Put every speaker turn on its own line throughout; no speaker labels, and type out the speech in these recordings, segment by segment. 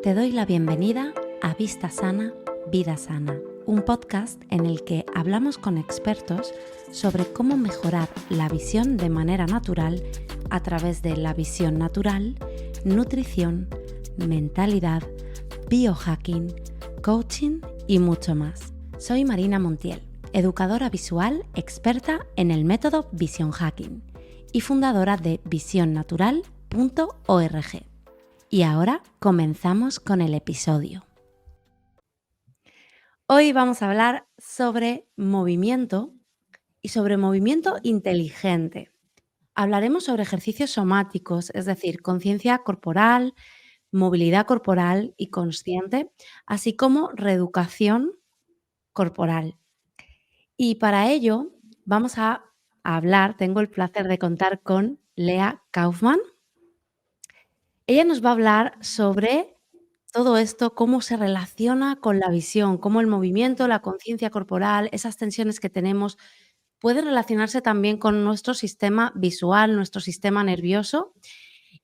Te doy la bienvenida a Vista Sana, Vida Sana, un podcast en el que hablamos con expertos sobre cómo mejorar la visión de manera natural a través de la visión natural, nutrición, mentalidad, biohacking, coaching y mucho más. Soy Marina Montiel, educadora visual experta en el método Vision Hacking y fundadora de visionnatural.org. Y ahora comenzamos con el episodio. Hoy vamos a hablar sobre movimiento y sobre movimiento inteligente. Hablaremos sobre ejercicios somáticos, es decir, conciencia corporal, movilidad corporal y consciente, así como reeducación corporal. Y para ello vamos a hablar, tengo el placer de contar con Lea Kaufman. Ella nos va a hablar sobre todo esto, cómo se relaciona con la visión, cómo el movimiento, la conciencia corporal, esas tensiones que tenemos, pueden relacionarse también con nuestro sistema visual, nuestro sistema nervioso.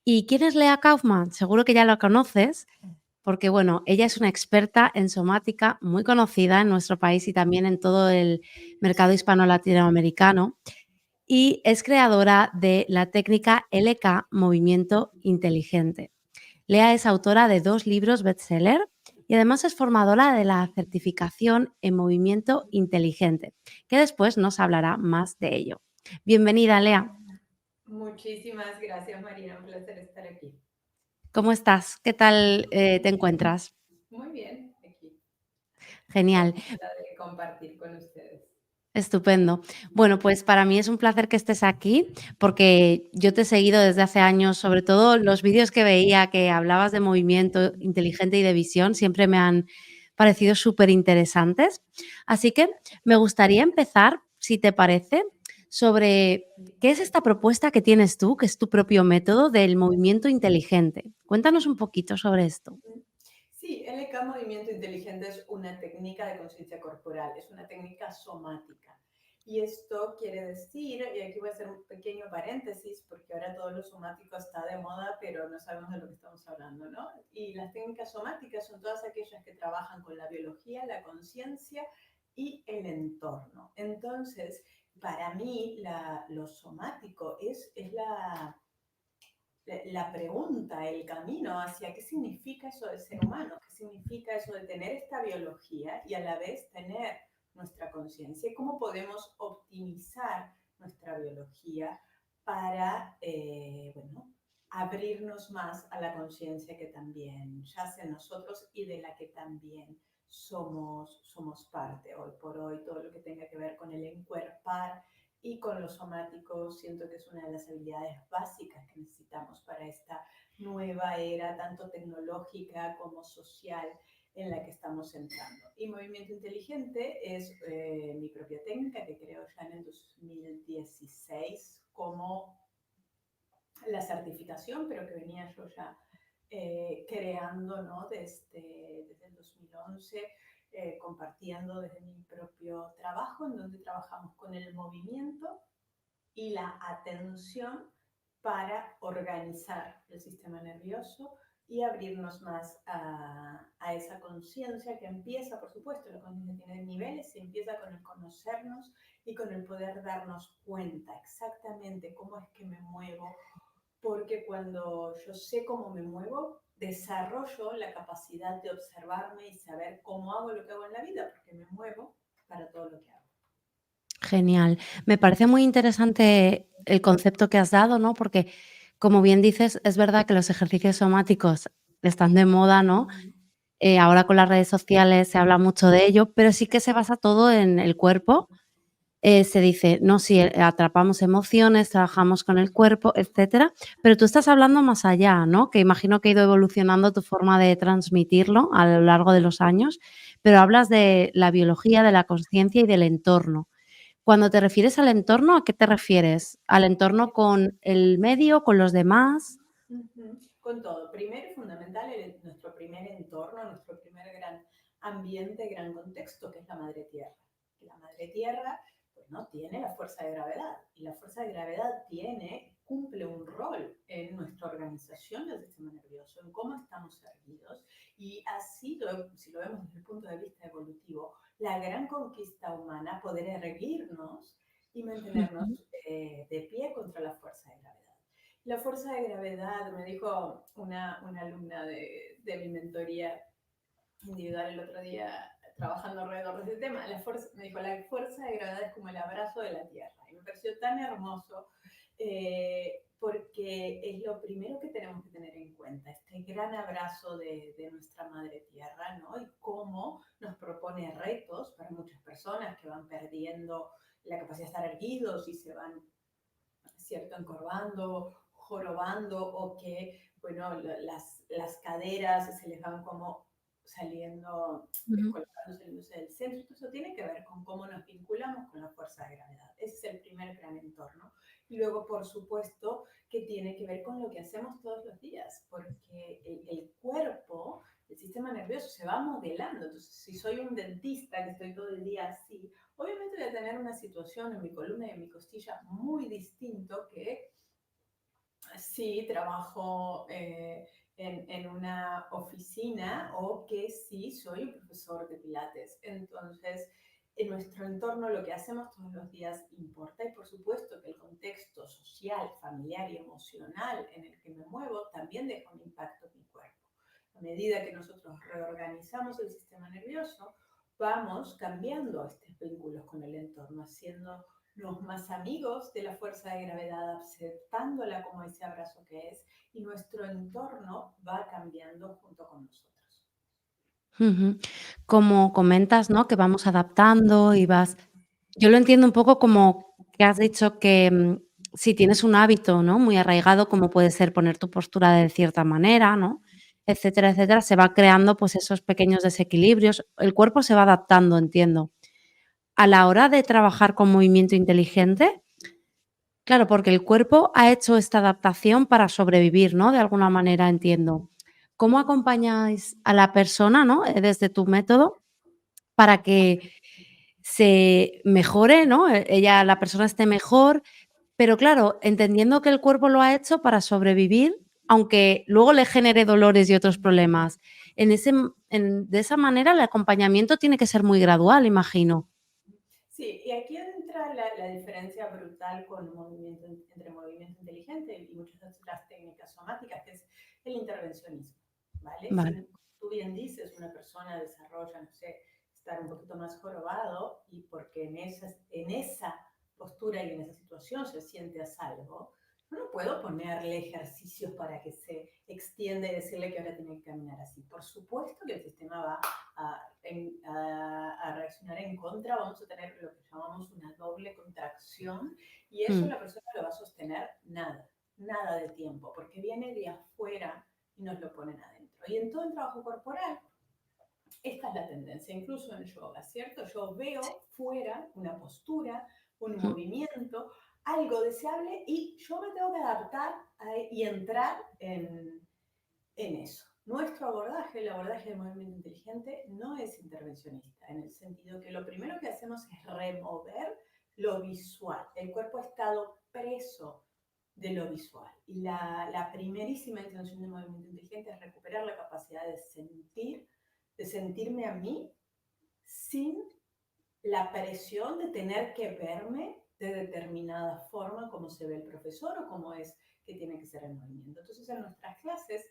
¿Y quién es Lea Kaufman? Seguro que ya la conoces, porque bueno, ella es una experta en somática muy conocida en nuestro país y también en todo el mercado hispano-latinoamericano. Y es creadora de la técnica LK Movimiento Inteligente. Lea es autora de 2 libros bestseller y además es formadora de la certificación en movimiento inteligente, que después nos hablará más de ello. Bienvenida, Lea.
Muchísimas gracias, Marina. Un placer estar aquí.
¿Cómo estás? ¿Qué tal te encuentras?
Muy bien, aquí.
Genial.
Contenta de compartir con ustedes.
Estupendo. Bueno, pues para mí es un placer que estés aquí, porque yo te he seguido desde hace años, sobre todo los vídeos que veía que hablabas de movimiento inteligente y de visión, siempre me han parecido súper interesantes. Así que me gustaría empezar, si te parece, sobre qué es esta propuesta que tienes tú, que es tu propio método del movimiento inteligente. Cuéntanos un poquito sobre esto.
Sí, LK Movimiento Inteligente es una técnica de conciencia corporal, es una técnica somática. Y esto quiere decir, y aquí voy a hacer un pequeño paréntesis, porque ahora todo lo somático está de moda, pero no sabemos de lo que estamos hablando, ¿no? Y las técnicas somáticas son todas aquellas que trabajan con la biología, la conciencia y el entorno. Entonces, para mí, lo somático es la pregunta, el camino hacia qué significa eso de ser humano, qué significa eso de tener esta biología y a la vez tener nuestra conciencia y cómo podemos optimizar nuestra biología para, abrirnos más a la conciencia que también yace en nosotros y de la que también somos parte. Hoy por hoy, todo lo que tenga que ver con el encuerpar y con lo somático siento que es una de las habilidades básicas que necesitamos para esta nueva era, tanto tecnológica como social, en la que estamos entrando. Y Movimiento Inteligente es mi propia técnica que creo ya en el 2016 como la certificación, pero que venía yo ya creando, ¿no? Desde el 2011, compartiendo desde mi propio trabajo, en donde trabajamos con el movimiento y la atención para organizar el sistema nervioso y abrirnos más a esa conciencia que empieza, por supuesto, la conciencia tiene niveles y empieza con el conocernos y con el poder darnos cuenta exactamente cómo es que me muevo, porque cuando yo sé cómo me muevo, desarrollo la capacidad de observarme y saber cómo hago lo que hago en la vida, porque me muevo para todo lo que hago.
Genial. Me parece muy interesante el concepto que has dado, ¿no? Porque, como bien dices, es verdad que los ejercicios somáticos están de moda, ¿no? Ahora con las redes sociales se habla mucho de ello, pero sí que se basa todo en el cuerpo. Se dice, no, sí, atrapamos emociones, trabajamos con el cuerpo, etcétera, pero tú estás hablando más allá, ¿no? Que imagino que ha ido evolucionando tu forma de transmitirlo a lo largo de los años, pero hablas de la biología, de la consciencia y del entorno. Cuando te refieres al entorno, ¿a qué te refieres? ¿Al entorno con el medio, con los demás?
Ujú. Con todo. Primero y fundamental, nuestro primer entorno, nuestro primer gran ambiente, gran contexto, que es la madre tierra. La madre tierra ¿no? Tiene la fuerza de gravedad y la fuerza de gravedad cumple un rol en nuestra organización del sistema nervioso, en cómo estamos erguidos y así, si lo vemos desde el punto de vista evolutivo, la gran conquista humana, poder erguirnos y mantenernos
Ujú,
de pie contra la fuerza de gravedad. La fuerza de gravedad, me dijo una alumna de mi mentoría individual el otro día, trabajando alrededor de ese tema, me dijo, la fuerza de gravedad es como el abrazo de la Tierra. Y me pareció tan hermoso porque es lo primero que tenemos que tener en cuenta, este gran abrazo de nuestra Madre Tierra, ¿no? Y cómo nos propone retos para muchas personas que van perdiendo la capacidad de estar erguidos y se van, ¿cierto?, encorvando, jorobando o que, bueno, las caderas se les van como saliendo,
ujú,
descolocando, saliéndose del centro. Entonces, eso tiene que ver con cómo nos vinculamos con la fuerza de gravedad. Ese es el primer gran entorno. Y luego, por supuesto, que tiene que ver con lo que hacemos todos los días, porque el cuerpo, el sistema nervioso se va modelando. Entonces, si soy un dentista que estoy todo el día así, obviamente voy a tener una situación en mi columna y en mi costilla muy distinto que si trabajo en una oficina o que si soy un profesor de pilates. Entonces, en nuestro entorno lo que hacemos todos los días importa y por supuesto que el contexto social, familiar y emocional en el que me muevo también deja un impacto en mi cuerpo. A medida que nosotros reorganizamos el sistema nervioso, vamos cambiando estos vínculos con el entorno, haciendo los más amigos de la fuerza de gravedad, aceptándola como ese abrazo que es, y nuestro entorno va cambiando junto con nosotros.
ujú. Como comentas, ¿no?, que vamos adaptando y vas yo lo entiendo un poco como que has dicho que, si tienes un hábito, ¿no?, muy arraigado, como puede ser poner tu postura de cierta manera, ¿no?, etcétera, etcétera, se va creando, pues, esos pequeños desequilibrios. El cuerpo se va adaptando, entiendo. A la hora de trabajar con movimiento inteligente, claro, porque el cuerpo ha hecho esta adaptación para sobrevivir, ¿no? De alguna manera, entiendo. ¿Cómo acompañáis a la persona, no? Desde tu método, para que se mejore, ¿no? Ella, la persona esté mejor, pero claro, entendiendo que el cuerpo lo ha hecho para sobrevivir, aunque luego le genere dolores y otros problemas. De esa manera, el acompañamiento tiene que ser muy gradual, imagino.
Sí, y aquí entra la diferencia brutal con entre movimiento inteligente y muchas otras técnicas somáticas, que es el intervencionismo, ¿vale?
Vale.
Si tú bien dices, una persona desarrolla, no sé, estar un poquito más jorobado y porque en esa postura y en esa situación se siente a salvo, no puedo ponerle ejercicios para que se extienda y decirle que ahora tiene que caminar así. Por supuesto que el sistema va a reaccionar en contra, vamos a tener lo que llamamos una doble contracción y eso
Mm,
la persona lo va a sostener nada, nada de tiempo, porque viene de afuera y nos lo ponen adentro. Y en todo el trabajo corporal, esta es la tendencia, incluso en yoga, ¿cierto? Yo
sí.
veo fuera una postura, un
Mm,
movimiento, algo deseable y yo me tengo que adaptar y entrar en eso. Nuestro abordaje, el abordaje del movimiento inteligente, no es intervencionista, en el sentido que lo primero que hacemos es remover lo visual. El cuerpo ha estado preso de lo visual. Y la primerísima intención del movimiento inteligente es recuperar la capacidad de sentirme a mí sin la presión de tener que verme de determinada forma como se ve el profesor o como es que tiene que ser el movimiento. Entonces en nuestras clases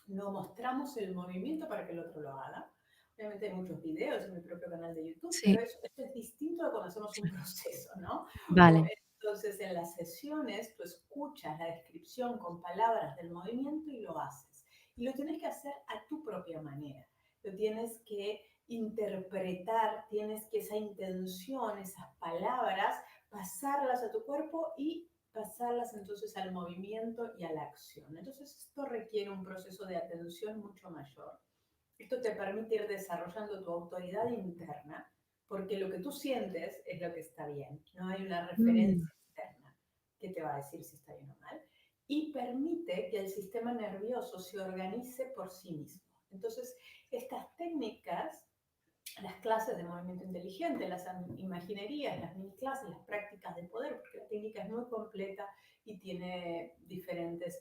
no mostramos el movimiento para que el otro lo haga. Obviamente hay muchos videos en mi propio canal de YouTube, pero
sí,
eso es distinto de cuando hacemos un proceso, ¿no?
vale.
Entonces, en las sesiones, tú escuchas la descripción con palabras del movimiento y lo haces. Y lo tienes que hacer a tu propia manera. Lo tienes que interpretar, tienes que esa intención, esas palabras, pasarlas a tu cuerpo y pasarlas entonces al movimiento y a la acción. Entonces esto requiere un proceso de atención mucho mayor. Esto te permite ir desarrollando tu autoridad interna, porque lo que tú sientes es lo que está bien. No hay una
Mm,
referencia externa que te va a decir si está bien o mal. Y permite que el sistema nervioso se organice por sí mismo. Entonces, estas técnicas las clases de movimiento inteligente, las imaginerías, las mini clases, las prácticas de poder, porque la técnica es muy completa y tiene diferentes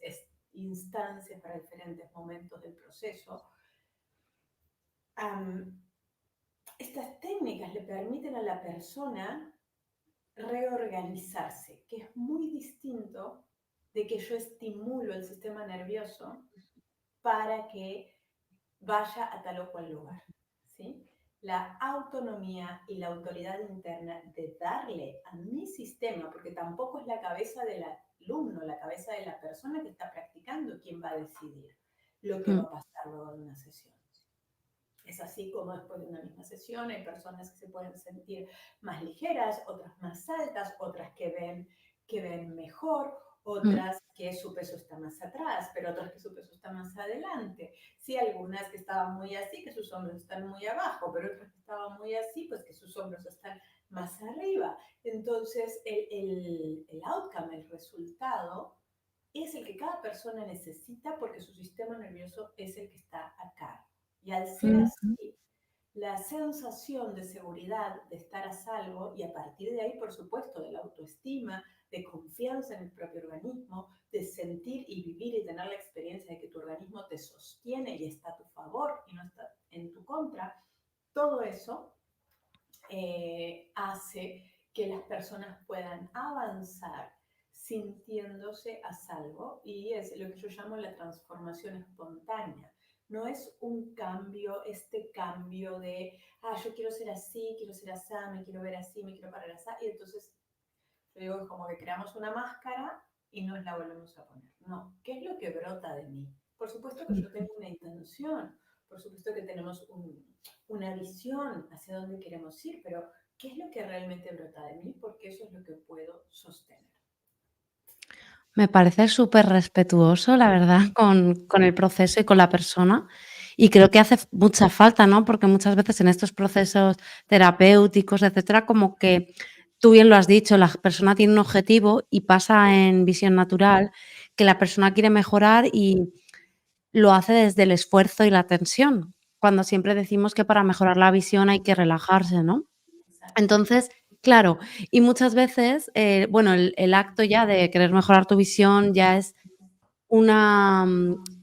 instancias para diferentes momentos del proceso. Um, Estas técnicas le permiten a la persona reorganizarse, que es muy distinto de que yo estimulo el sistema nervioso para que vaya a tal o cual lugar. ¿Sí? La autonomía y la autoridad interna de darle a mi sistema, porque tampoco es la cabeza del alumno, la cabeza de la persona que está practicando quien va a decidir lo que va
Mm,
a pasar luego de una sesión. Es así como después de una misma sesión hay personas que se pueden sentir más ligeras, otras más altas, otras que ven mejor,
mm,
otras que su peso está más atrás, pero otras que su peso está más adelante. Sí, algunas que estaban muy así, que sus hombros están muy abajo, pero otras que estaban muy así, pues que sus hombros están más arriba. Entonces, el outcome, el resultado, es el que cada persona necesita porque su sistema nervioso es el que está acá. Y al ser
mm.
así, la sensación de seguridad, de estar a salvo, y a partir de ahí, por supuesto, de la autoestima, de confianza en el propio organismo, de sentir y vivir y tener la experiencia de que tu organismo te sostiene y está a tu favor y no está en tu contra, todo eso hace que las personas puedan avanzar sintiéndose a salvo y es lo que yo llamo la transformación espontánea. No es un cambio, este cambio de, yo quiero ser así, quiero ser así, me quiero ver así, me quiero parar así, y entonces yo digo, es como que creamos una máscara y nos la volvemos a poner. No, ¿qué es lo que brota de mí? Por supuesto que yo tengo una intención, por supuesto que tenemos una visión hacia dónde queremos ir, pero ¿qué es lo que realmente brota de mí? Porque eso es lo que puedo sostener.
Me parece súper respetuoso, la verdad, con el proceso y con la persona. Y creo que hace mucha falta, ¿no? Porque muchas veces en estos procesos terapéuticos, etcétera, como que tú bien lo has dicho, la persona tiene un objetivo y pasa en visión natural que la persona quiere mejorar y lo hace desde el esfuerzo y la tensión, cuando siempre decimos que para mejorar la visión hay que relajarse, ¿no?
Exacto.
Entonces, claro, y muchas veces, bueno, el acto ya de querer mejorar tu visión ya es una,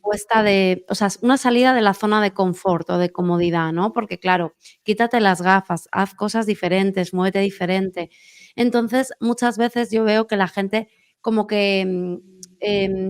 puesta de o sea, es una salida de la zona de confort o de comodidad, ¿no? Porque, claro, quítate las gafas, haz cosas diferentes, muévete diferente. Entonces, muchas veces yo veo que la gente como que,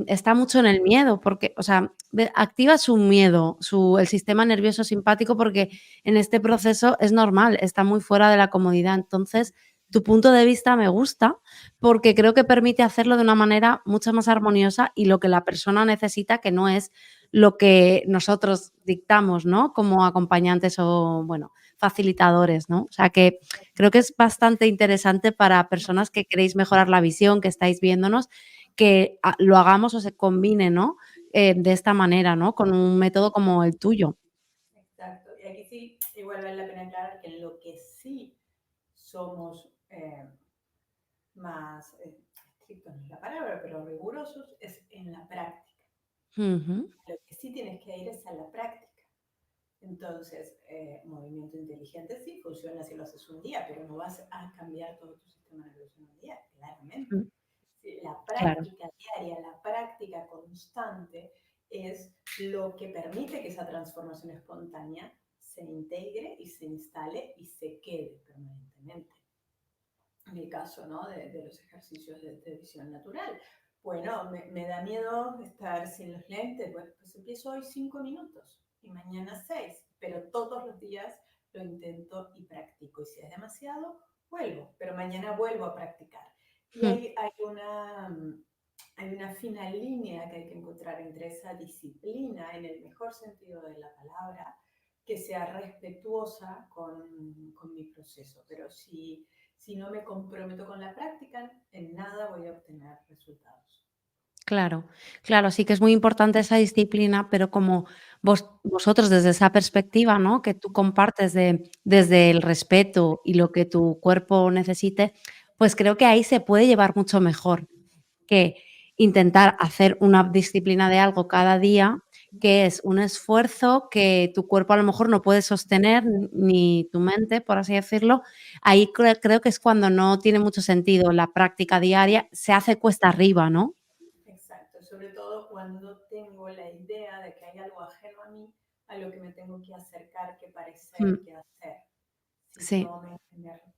está mucho en el miedo, porque, o sea, activa su miedo, el sistema nervioso simpático, porque en este proceso es normal, está muy fuera de la comodidad. Entonces, tu punto de vista me gusta, porque creo que permite hacerlo de una manera mucho más armoniosa y lo que la persona necesita, que no es lo que nosotros dictamos, ¿no? Como acompañantes o, bueno, facilitadores, ¿no? O sea, que creo que es bastante interesante para personas que queréis mejorar la visión, que estáis viéndonos, que lo hagamos o se combine, ¿no? De esta manera, ¿no? Con un método como el tuyo.
Exacto. Y aquí sí, igual vale la pena aclarar que en lo que sí somos más estrictos, no es la palabra, pero rigurosos, es en la práctica.
Ujú,
Lo que sí tienes que ir es a la práctica. Entonces, movimiento inteligente sí funciona si lo haces un día, pero no vas a cambiar todo tu sistema nervioso en un día, claramente.
mm,
Sí, la
claro.
práctica diaria, la práctica constante es lo que permite que esa transformación espontánea se integre y se instale y se quede permanentemente. En el caso, ¿no? de los ejercicios de visión natural. Bueno, me da miedo estar sin los lentes. Bueno, pues empiezo hoy 5 minutos y mañana 6, pero todos los días lo intento y practico. Y si es demasiado, vuelvo, pero mañana vuelvo a practicar. Y
Mm,
hay una fina línea que hay que encontrar entre esa disciplina, en el mejor sentido de la palabra, que sea respetuosa con mi proceso. Pero si no me comprometo con la práctica, en nada voy a obtener resultados.
claro, claro, sí que es muy importante esa disciplina, pero como vosotros desde esa perspectiva, ¿no? Que tú compartes desde el respeto y lo que tu cuerpo necesite, pues creo que ahí se puede llevar mucho mejor que intentar hacer una disciplina de algo cada día, que es un esfuerzo que tu cuerpo a lo mejor no puede sostener, ni tu mente, por así decirlo, ahí creo que es cuando no tiene mucho sentido la práctica diaria, se hace cuesta arriba, ¿no?
Exacto, sobre todo cuando tengo la idea de que hay algo ajeno a mí, a lo que me tengo que acercar, que parecer,
Mm,
que hacer. Si
sí,
yo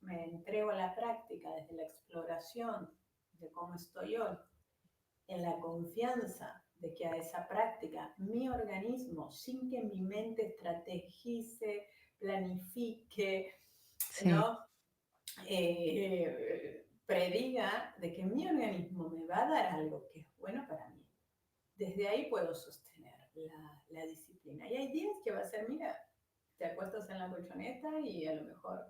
me entrego a la práctica desde la exploración de cómo estoy hoy, en la confianza de que a esa práctica mi organismo, sin que mi mente estrategice, planifique,
sí,
¿no? Prediga de que mi organismo me va a dar algo que es bueno para mí. Desde ahí puedo sostener la disciplina. Y hay días que va a ser, mira, te acuestas en la colchoneta y a lo mejor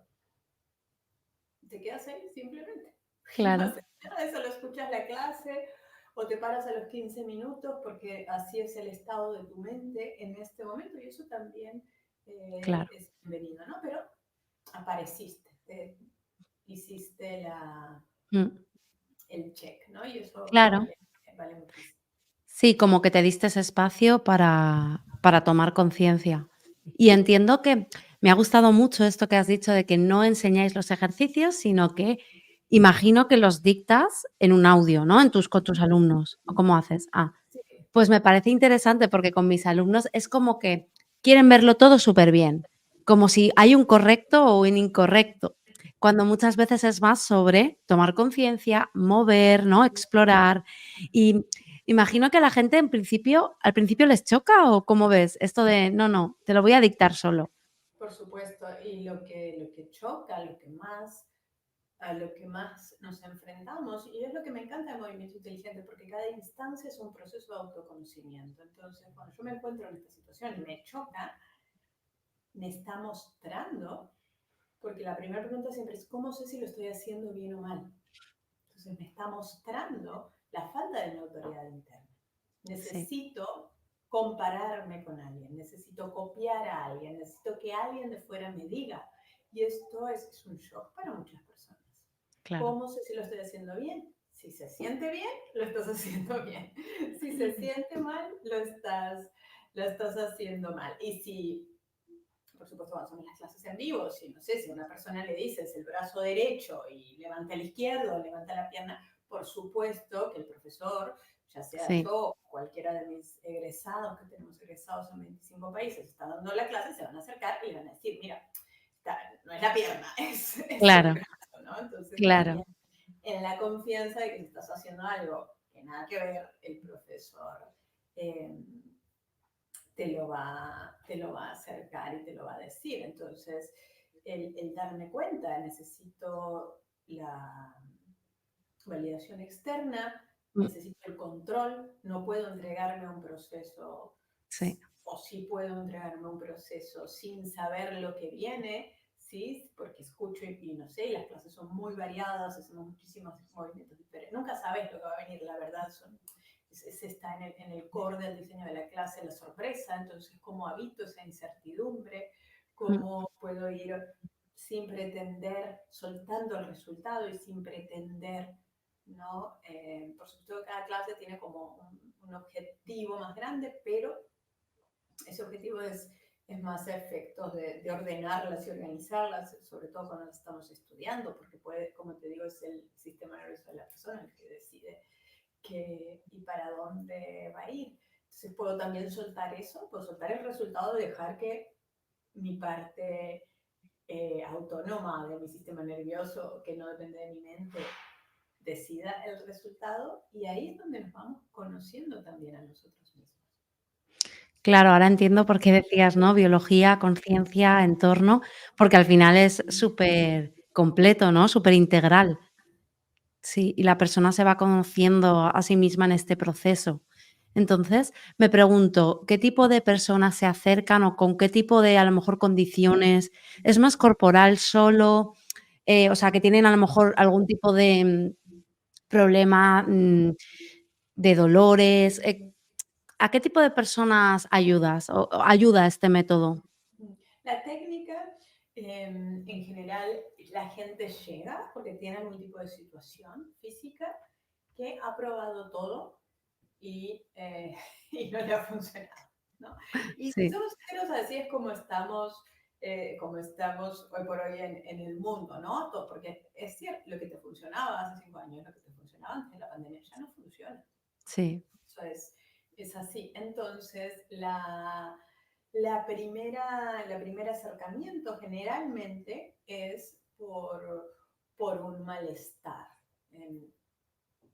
te quedas ahí simplemente. Y no
claro,
haces nada, solo escuchas la clase o te paras a los 15 minutos porque así es el estado de tu mente en este momento y eso también
claro.
es bienvenido, ¿no? Pero apareciste, hiciste
Mm,
el check, ¿no? Y eso
claro.
vale muchísimo.
Sí, como que te diste ese espacio para tomar conciencia. Y entiendo que me ha gustado mucho esto que has dicho de que no enseñáis los ejercicios, sino que imagino que los dictas en un audio, ¿no? En tus con tus alumnos, ¿o cómo haces? Ah.
Sí,
Pues me parece interesante porque con mis alumnos es como que quieren verlo todo súper bien, como si hay un correcto o un incorrecto, cuando muchas veces es más sobre tomar conciencia, mover, ¿no? Explorar. Y imagino que a la gente al principio les choca, ¿o cómo ves? Esto de: "No, no, te lo voy a dictar solo".
por supuesto. Y lo que choca, a lo que más nos enfrentamos, y es lo que me encanta del movimiento inteligente, porque cada instancia es un proceso de autoconocimiento. Entonces, cuando yo me encuentro en esta situación y me choca, me está mostrando, porque la primera pregunta siempre es, ¿cómo sé si lo estoy haciendo bien o mal? Entonces, me está mostrando la falta de mi autoridad interna.
Sí,
Necesito compararme con alguien, necesito copiar a alguien, necesito que alguien de fuera me diga. Y esto es un shock para muchas personas.
claro.
¿Cómo sé si lo estoy haciendo bien? Si se siente bien, lo estás haciendo bien. Si se siente mal, lo estás haciendo mal. Y si, por supuesto, cuando son las clases en vivo, si no sé, si a una persona le dices el brazo derecho y levanta el izquierdo, levanta la pierna, por supuesto que el profesor, ya sea
Sí,
yo o cualquiera de mis egresados, que tenemos egresados en 25 países, está dando la clase, se van a acercar y le van a decir, mira, no es la pierna, es el
claro,
brazo, ¿no? Entonces
claro.
también en la confianza de que si estás haciendo algo que nada que ver, el profesor eh, te lo va a acercar y te lo va a decir. Entonces, el darme cuenta, necesito la validación externa,
Mm,
necesito el control, no puedo entregarme a un proceso
sí,
o sí puedo entregarme a un proceso sin saber lo que viene, ¿sí? Porque escucho y no sé, las clases son muy variadas, hacemos muchísimos movimientos diferentes, nunca sabes lo que va a venir, la verdad, está en el core del diseño de la clase, la sorpresa, entonces cómo habito esa incertidumbre,
mm,
cómo puedo ir sin pretender, soltando el resultado y sin pretender, ¿no? Por supuesto, cada clase tiene como un objetivo más grande, pero ese objetivo es más a efectos de ordenarlas y organizarlas, sobre todo cuando las estamos estudiando, porque puede, como te digo, es el sistema nervioso de la persona el que decide y para dónde va a ir. Entonces puedo también soltar eso, puedo soltar el resultado de dejar que mi parte autónoma de mi sistema nervioso, que no depende de mi mente, decida el resultado y ahí es donde nos vamos conociendo también a nosotros mismos.
claro, ahora entiendo por qué decías, ¿no? Biología, conciencia, entorno, porque al final es súper completo, ¿no? Súper integral. Sí, y la persona se va conociendo a sí misma en este proceso. Entonces, me pregunto, ¿qué tipo de personas se acercan o con qué tipo de, a lo mejor, condiciones? ¿Es más corporal solo? O sea, que tienen a lo mejor algún tipo de, problema, de dolores. ¿A qué tipo de personas ayudas o ayuda este método?
La técnica, en general, la gente llega porque tiene algún tipo de situación física que ha probado todo y, y no le ha funcionado, ¿no? Y si
Sí,
somos sinceros, así es como estamos hoy por hoy en el mundo, ¿no? Porque es cierto, lo que te funcionaba hace 5 años, lo que te funcionaba antes de la pandemia, ya no funciona.
sí,
Eso es así. Entonces, la primera acercamiento generalmente es por un malestar en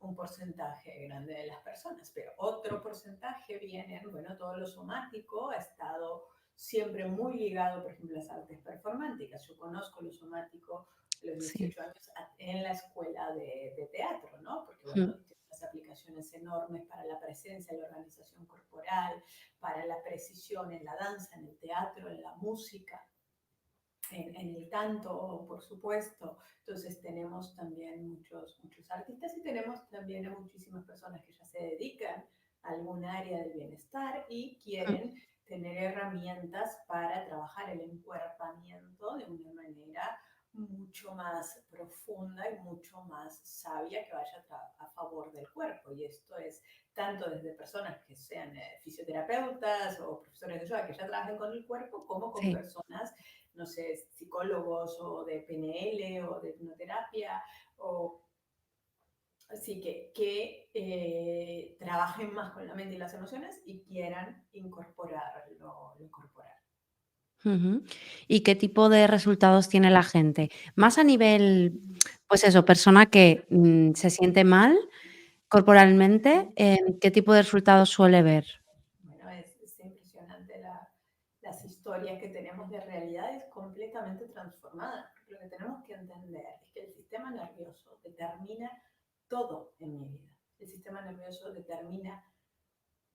un porcentaje grande de las personas, pero otro porcentaje viene, bueno, todo lo somático ha estado siempre muy ligado, por ejemplo, a las artes performáticas. Yo conozco lo somático a los
sí.
18 años en la escuela de teatro, ¿no? Porque, bueno,
Mm,
tiene unas aplicaciones enormes para la presencia, la organización corporal, para la precisión en la danza, en el teatro, en la música, en el canto, por supuesto. Entonces tenemos también muchos artistas y tenemos también a muchísimas personas que ya se dedican a algún área del bienestar y
mm,
quieren tener herramientas para trabajar el encuerpamiento de una manera mucho más profunda y mucho más sabia que vaya a favor del cuerpo. Y esto es tanto desde personas que sean fisioterapeutas o profesores de yoga que ya trabajen con el cuerpo, como con
sí.
personas, no sé, psicólogos o de PNL o de hipnoterapia, o así que trabajen más con la mente y las emociones y quieran incorporar lo corporal.
Ujú. ¿Y qué tipo de resultados tiene la gente? Más a nivel, pues eso, persona que, se siente mal corporalmente, ¿qué tipo de resultados suele ver?
Bueno, es impresionante las historias que tenemos de realidades completamente transformadas. Lo que tenemos que entender es que el sistema nervioso determina todo en mi vida. El sistema nervioso determina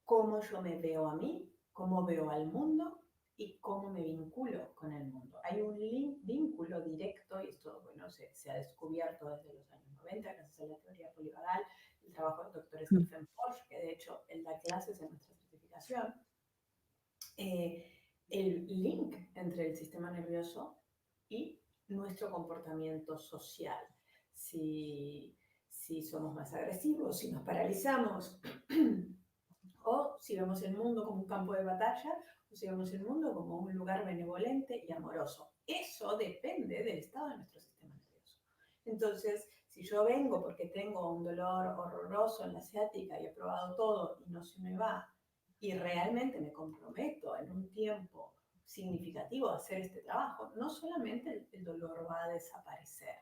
cómo yo me veo a mí, cómo veo al mundo y cómo me vinculo con el mundo. Hay un vínculo directo, y esto bueno, se ha descubierto desde los años 90 gracias a la teoría polivagal, el trabajo del doctor
Mm,
Stephen Porsche, que de hecho él da clases en nuestra certificación, eh, el link entre el sistema nervioso y nuestro comportamiento social. Si, si somos más agresivos, si nos paralizamos, o si vemos el mundo como un campo de batalla, o si vemos el mundo como un lugar benevolente y amoroso. Eso depende del estado de nuestro sistema nervioso. Entonces, si yo vengo porque tengo un dolor horroroso en la ciática y he probado todo y no se me va, y realmente me comprometo en un tiempo significativo a hacer este trabajo, no solamente el dolor va a desaparecer,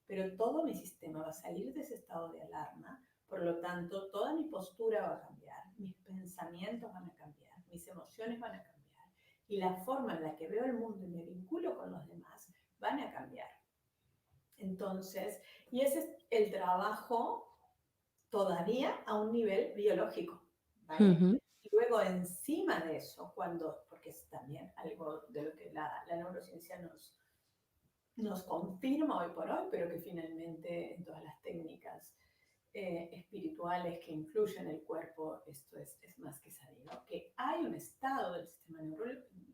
pero todo mi sistema va a salir de ese estado de alarma. Por lo tanto, toda mi postura va a cambiar, mis pensamientos van a cambiar, mis emociones van a cambiar y la forma en la que veo el mundo y me vinculo con los demás van a cambiar. Entonces, y ese es el trabajo todavía a un nivel biológico, ¿vale?
ujú,
Y luego encima de eso, porque es también algo de lo que la neurociencia nos confirma hoy por hoy, pero que finalmente en todas las técnicas espirituales que influyen el cuerpo, esto es más que sabido, que hay un estado del sistema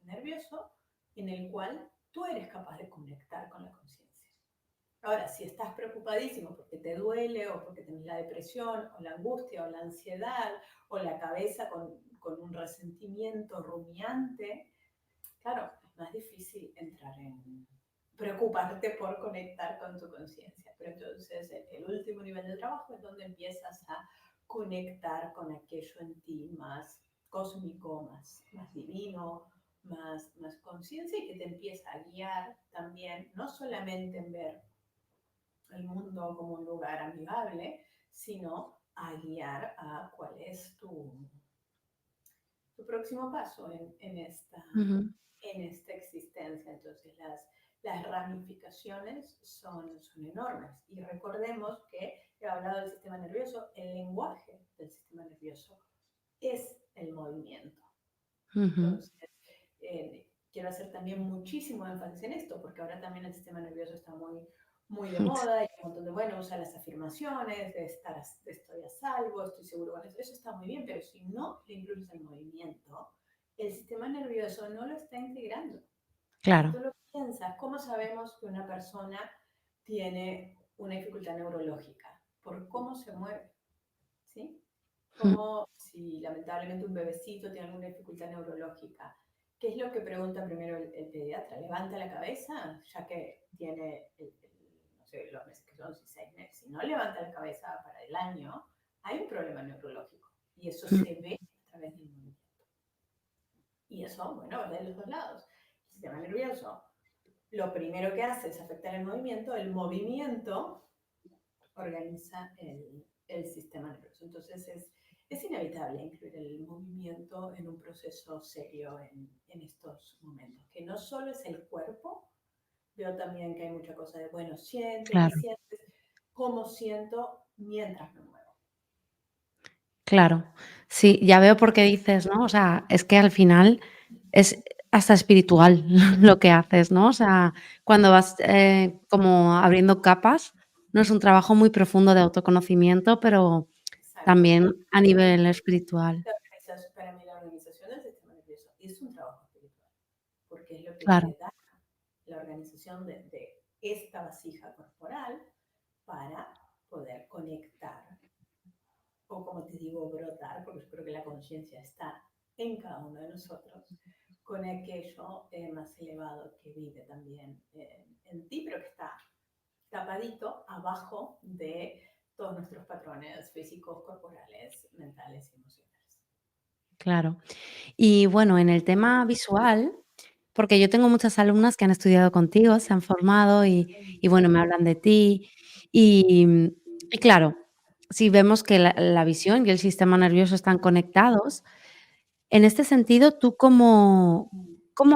nervioso en el cual tú eres capaz de conectar con la conciencia. Ahora, si estás preocupadísimo porque te duele o porque tenés la depresión o la angustia o la ansiedad o la cabeza con un resentimiento rumiante, claro, es más difícil entrar en preocuparte por conectar con tu conciencia. Pero entonces el último nivel de trabajo es donde empiezas a conectar con aquello en ti más cósmico, más divino, más conciencia y que te empieza a guiar también, no solamente en ver el mundo como un lugar amigable, sino a guiar a cuál es tu próximo paso
ujú.
en esta existencia. Entonces las ramificaciones son enormes. Y recordemos que he hablado del sistema nervioso, el lenguaje del sistema nervioso es el movimiento.
Ujú.
Entonces, quiero hacer también muchísimo énfasis en esto, porque ahora también el sistema nervioso está muy de moda y un montón de, bueno, usa las afirmaciones de estoy a salvo, estoy seguro con eso. Eso está muy bien, pero si no le incluyes el movimiento, el sistema nervioso no lo está integrando. Si
Claro.
tú lo piensas, ¿cómo sabemos que una persona tiene una dificultad neurológica? Por cómo se mueve, ¿sí?
Mm,
Como si lamentablemente un bebecito tiene alguna dificultad neurológica, ¿qué es lo que pregunta primero el pediatra? ¿Levanta la cabeza? Ya que tiene, no sé, los meses que son, si 6 meses. Si no levanta la cabeza para el año, hay un problema neurológico. Y eso
Mm,
se ve a través del movimiento. Y eso, bueno, va de los dos lados. El sistema nervioso, lo primero que hace es afectar el movimiento organiza el sistema nervioso. Entonces es inevitable incluir el movimiento en un proceso serio en estos momentos, que no solo es el cuerpo, veo también que hay mucha cosa de, bueno, siente, ¿qué
claro,
sientes? ¿Cómo siento mientras me muevo?
claro. Sí, ya veo por qué dices, ¿no? O sea, es que al final es hasta espiritual lo que haces, ¿no? O sea, cuando vas, como abriendo capas, ¿no? Es un trabajo muy profundo de autoconocimiento, pero
Exacto.
también a nivel espiritual.
Para mí la organización del sistema nervioso es un trabajo espiritual, porque es lo que
Claro,
te da la organización de esta vasija corporal para poder conectar o como te digo, brotar, porque espero que la conciencia está en cada uno de nosotros, con aquello más elevado que vive también en ti, pero que está tapadito abajo de todos nuestros patrones físicos, corporales, mentales y emocionales.
claro. Y bueno, en el tema visual, porque yo tengo muchas alumnas que han estudiado contigo, se han formado y bueno, me hablan de ti. Y, y claro, si vemos que la visión y el sistema nervioso están conectados, en este sentido, ¿tú cómo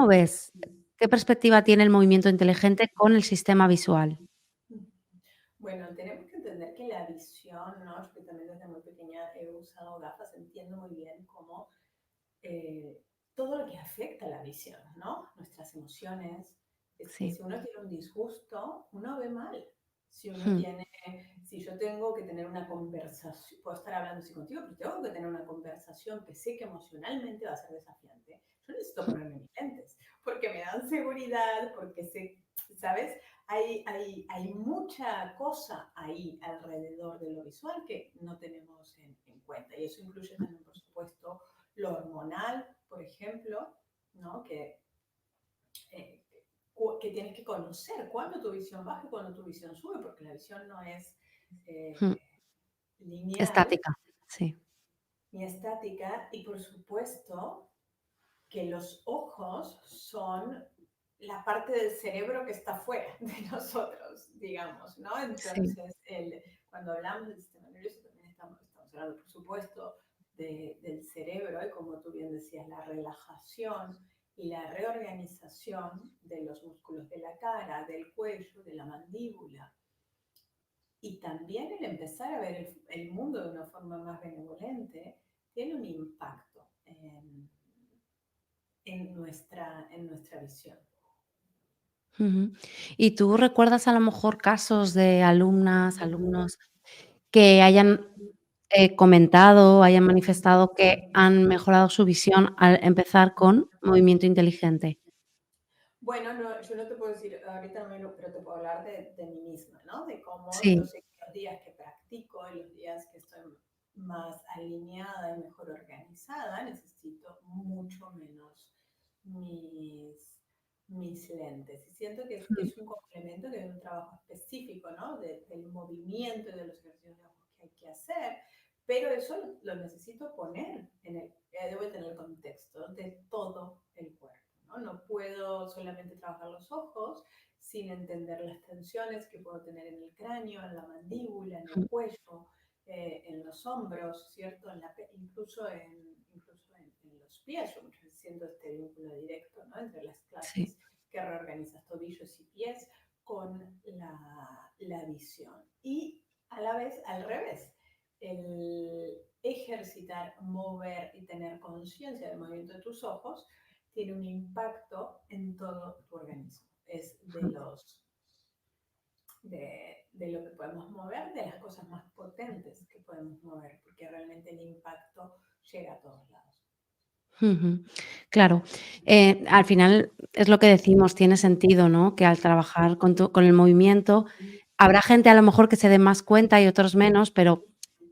ves? ¿Qué perspectiva tiene el movimiento inteligente con el sistema visual?
Bueno, tenemos que entender que la visión, ¿no? Yo que también desde muy pequeña he usado gafas, entiendo muy bien cómo todo lo que afecta la visión, ¿no? Nuestras emociones. Es que
Sí.
si uno tiene un disgusto, uno ve mal. Si uno
Mm,
tiene, si yo tengo que tener una conversación, puedo estar hablando así contigo, pero tengo que tener una conversación que sé que emocionalmente va a ser desafiante, yo necesito
mm,
ponerme mis lentes, porque me dan seguridad, porque sé, ¿sabes? Hay mucha cosa ahí alrededor de lo visual que no tenemos en cuenta. Y eso incluye también, por supuesto, lo hormonal, por ejemplo, ¿no? Eh, que tienes que conocer cuándo tu visión baja y cuándo tu visión sube, porque la visión no es
mm.
eh, lineal
Estática, sí,
ni estática, y por supuesto que los ojos son la parte del cerebro que está fuera de nosotros, digamos, ¿no?
sí.
Entonces, cuando hablamos del sistema nervioso, también estamos hablando, por supuesto, del cerebro y, como tú bien decías, la relajación y la reorganización de los músculos de la cara, del cuello, de la mandíbula. Y también el empezar a ver el mundo de una forma más benevolente tiene un impacto en nuestra visión.
Ujú. ¿Y tú recuerdas a lo mejor casos de alumnas, alumnos que hayan, comentado, hayan manifestado que han mejorado su visión al empezar con movimiento inteligente?
Bueno, no, yo no te puedo decir ahorita, no pero te puedo hablar de mí misma, ¿no? De cómo yo
Sí.
sé que los días que practico y los días que estoy más alineada y mejor organizada, necesito mucho menos mis lentes. Y siento que
Mm,
es un complemento de un trabajo específico, ¿no? Del movimiento y de los ejercicios de ojos que hay que hacer, pero eso lo necesito poner debo tener el contexto de todo el cuerpo. ¿No? No puedo solamente trabajar los ojos sin entender las tensiones que puedo tener en el cráneo, en la mandíbula, en el
mm,
cuello, en los hombros, ¿cierto? Incluso en los pies. Yo muchas veces siento este vínculo directo, ¿no? Entre las
sí.
clases que reorganizas tobillos y pies con la visión. Y a la vez, al revés, el ejercitar, mover y tener conciencia del movimiento de tus ojos tiene un impacto en todo tu organismo. Es
Mm,
de lo que podemos mover, de las cosas más potentes que podemos mover, porque realmente el impacto llega a todos lados.
ujú. Claro, al final es lo que decimos, tiene sentido, ¿no? Que al trabajar con el movimiento, habrá gente a lo mejor que se dé más cuenta y otros menos, pero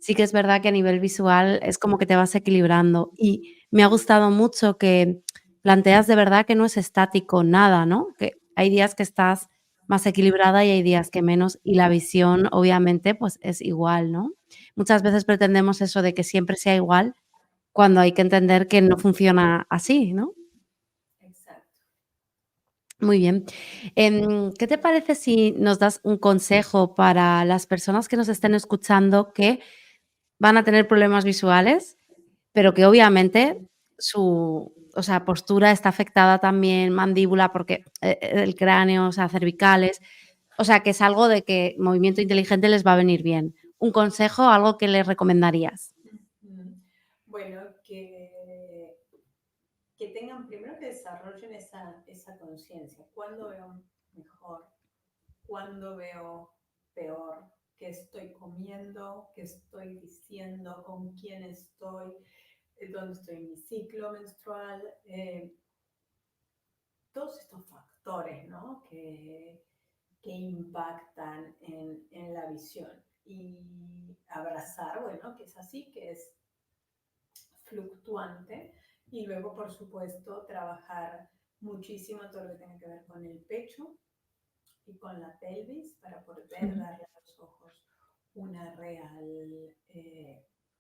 sí que es verdad que a nivel visual es como que te vas equilibrando. Y me ha gustado mucho que planteas de verdad que no es estático nada, ¿no? Que hay días que estás más equilibrada y hay días que menos, y la visión, obviamente, pues es igual, ¿no? Muchas veces pretendemos eso de que siempre sea igual, cuando hay que entender que no funciona así, ¿no?
Exacto.
Muy bien. ¿Qué te parece si nos das un consejo para las personas que nos estén escuchando que van a tener problemas visuales, pero que obviamente su, o sea, postura está afectada también, mandíbula, porque, el cráneo, o sea, cervicales, o sea, que es algo de que movimiento inteligente les va a venir bien? ¿Un consejo, algo que les recomendarías?
Ujú. Bueno, que tengan primero que desarrollen esa conciencia. ¿Cuándo veo mejor? ¿Cuándo veo peor? ¿Qué estoy comiendo? ¿Qué estoy diciendo? ¿Con quién estoy? ¿Dónde estoy en mi ciclo menstrual? Todos estos factores, ¿no? Que impactan en la visión. Y abrazar, bueno, que es así, que es fluctuante. Y luego, por supuesto, trabajar muchísimo todo lo que tenga que ver con el pecho y con la pelvis para poder
Ujú.
darle a los ojos una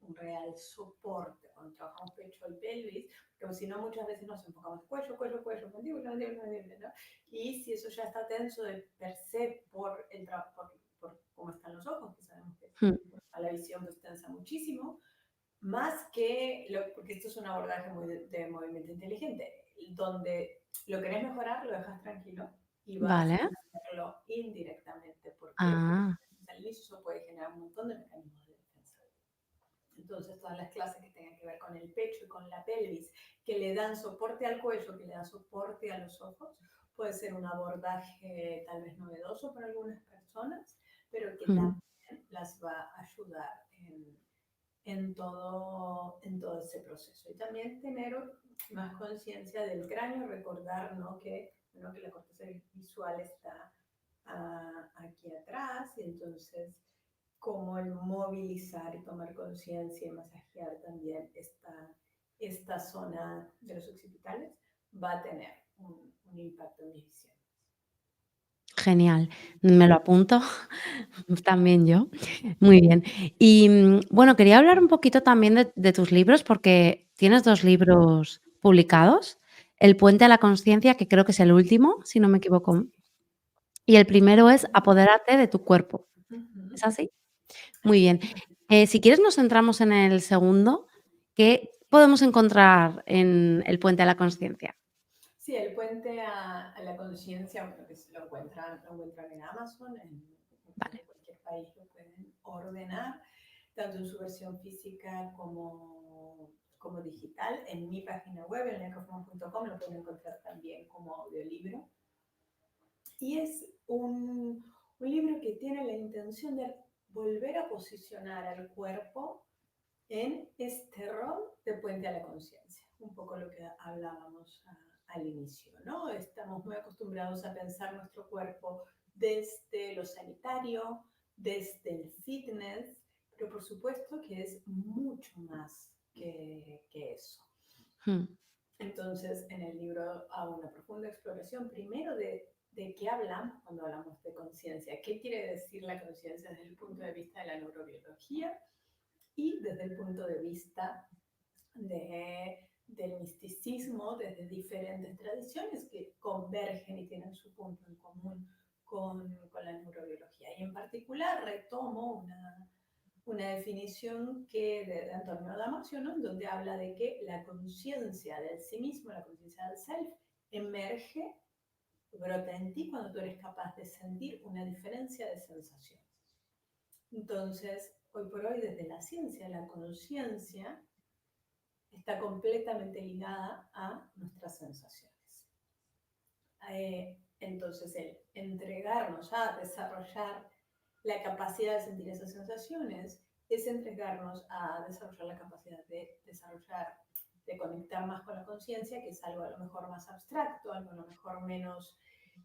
un real soporte cuando trabajamos pecho y pelvis, pero si no muchas veces nos enfocamos cuello, cuello, cuello, mandíbula, mandíbula, mandíbula, ¿no? Y si eso ya está tenso de per se por cómo están los ojos, que sabemos que
Mm,
a la visión pues tensa muchísimo, más que, porque esto es un abordaje muy de movimiento inteligente, donde lo querés mejorar, lo dejas tranquilo y vas
vale.
a hacerlo indirectamente, porque
Ah,
al inicio eso puede generar un montón de mecanismos de defensa. Entonces, todas las clases que tengan que ver con el pecho y con la pelvis, que le dan soporte al cuello, que le dan soporte a los ojos, puede ser un abordaje tal vez novedoso para algunas personas, pero que
ujú,
también las va a ayudar en todo ese proceso. Y también tener más conciencia del cráneo, recordar, ¿no? Bueno, que la corteza visual está aquí atrás y entonces cómo el movilizar y tomar conciencia y masajear también esta zona de los occipitales va a tener un impacto en mi visión.
genial. Me lo apunto. También yo. Muy bien. Y, bueno, quería hablar un poquito también de tus libros, porque tienes 2 libros publicados. El puente a la conciencia, que creo que es el último, si no me equivoco, y el primero es Apodérate de tu cuerpo, ¿es
Ujú.
así? Muy
Así
bien.
es.
Si quieres nos centramos en el segundo, ¿qué podemos encontrar en El puente a la conciencia?
Sí, el puente a la conciencia, bueno, que lo encuentran en Amazon, en
Vale,
cualquier país lo pueden ordenar, tanto en su versión física como digital. En mi página web, en necrofon.com, lo pueden encontrar también como audiolibro. Y es un libro que tiene la intención de volver a posicionar al cuerpo en este rol de puente a la conciencia. Un poco lo que hablábamos al inicio, ¿no? Estamos muy acostumbrados a pensar nuestro cuerpo desde lo sanitario, desde el fitness, pero por supuesto que es mucho más que eso.
mm,
Entonces, en el libro hago una profunda exploración primero de qué hablamos cuando hablamos de conciencia, qué quiere decir la conciencia desde el punto de vista de la neurobiología y desde el punto de vista del misticismo, desde diferentes tradiciones que convergen y tienen su punto en común con la neurobiología. Y en particular retomo una definición de Antonio Damasio, ¿no? En donde habla de que la conciencia del sí mismo, la conciencia del self, emerge, brota en ti cuando tú eres capaz de sentir una diferencia de sensaciones. Entonces, hoy por hoy, desde la ciencia, la conciencia está completamente ligada a nuestras sensaciones. Entonces, el entregarnos a desarrollar la capacidad de sentir esas sensaciones es entregarnos a desarrollar la capacidad de desarrollar, de conectar más con la conciencia, que es algo a lo mejor más abstracto, algo a lo mejor menos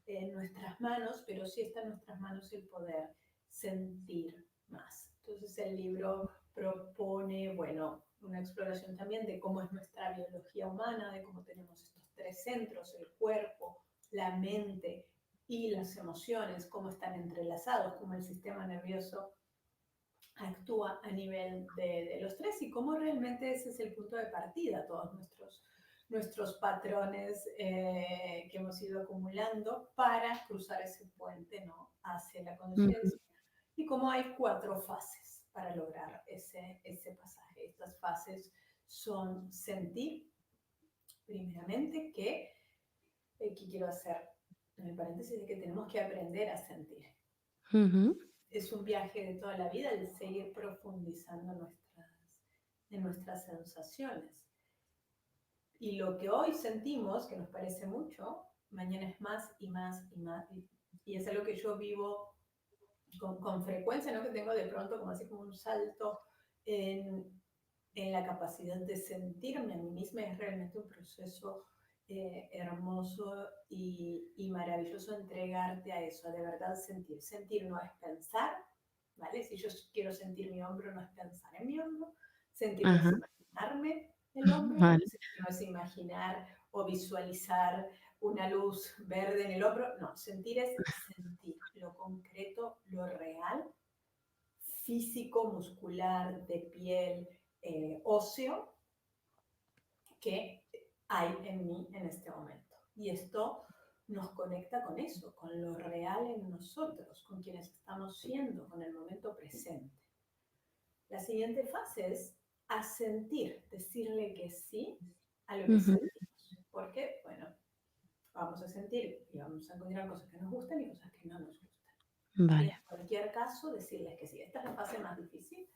en nuestras manos, pero sí está en nuestras manos el poder sentir más. Entonces el libro propone, bueno, una exploración también de cómo es nuestra biología humana, de cómo tenemos estos tres centros, el cuerpo, la mente y las emociones, cómo están entrelazados, cómo el sistema nervioso actúa a nivel de los tres y cómo realmente ese es el punto de partida, todos nuestros patrones que hemos ido acumulando para cruzar ese puente, ¿no?, hacia la
Ujú,
conciencia, y cómo hay cuatro fases para lograr ese pasaje. Estas fases son sentir, primeramente, que, ¿qué quiero hacer? En el paréntesis de que tenemos que aprender a sentir.
ujú,
Es un viaje de toda la vida el seguir profundizando en nuestras sensaciones. Y lo que hoy sentimos, que nos parece mucho, mañana es más y más y más. Y es algo que yo vivo con frecuencia, ¿no? Que tengo de pronto como así como un salto en, en la capacidad de sentirme a mí misma. Es realmente un proceso hermoso y maravilloso entregarte a eso, a de verdad sentir. Sentir no es pensar, ¿vale? Si yo quiero sentir mi hombro, no es pensar en mi hombro. Sentir no es
ajá,
imaginarme el hombro.
vale.
Sentir no es imaginar o visualizar una luz verde en el hombro. No, sentir es sentir lo concreto, lo real, físico, muscular, de piel, óseo, que hay en mí en este momento. Y esto nos conecta con eso, con lo real en nosotros, con quienes estamos siendo, con el momento presente. La siguiente fase es asentir, decirle que sí a lo que
Ujú,
sentimos. Porque, bueno, vamos a sentir y vamos a encontrar cosas que nos gustan y cosas que no nos gustan. Y en
vale.
cualquier caso, decirles que sí. Esta es la fase más difícil.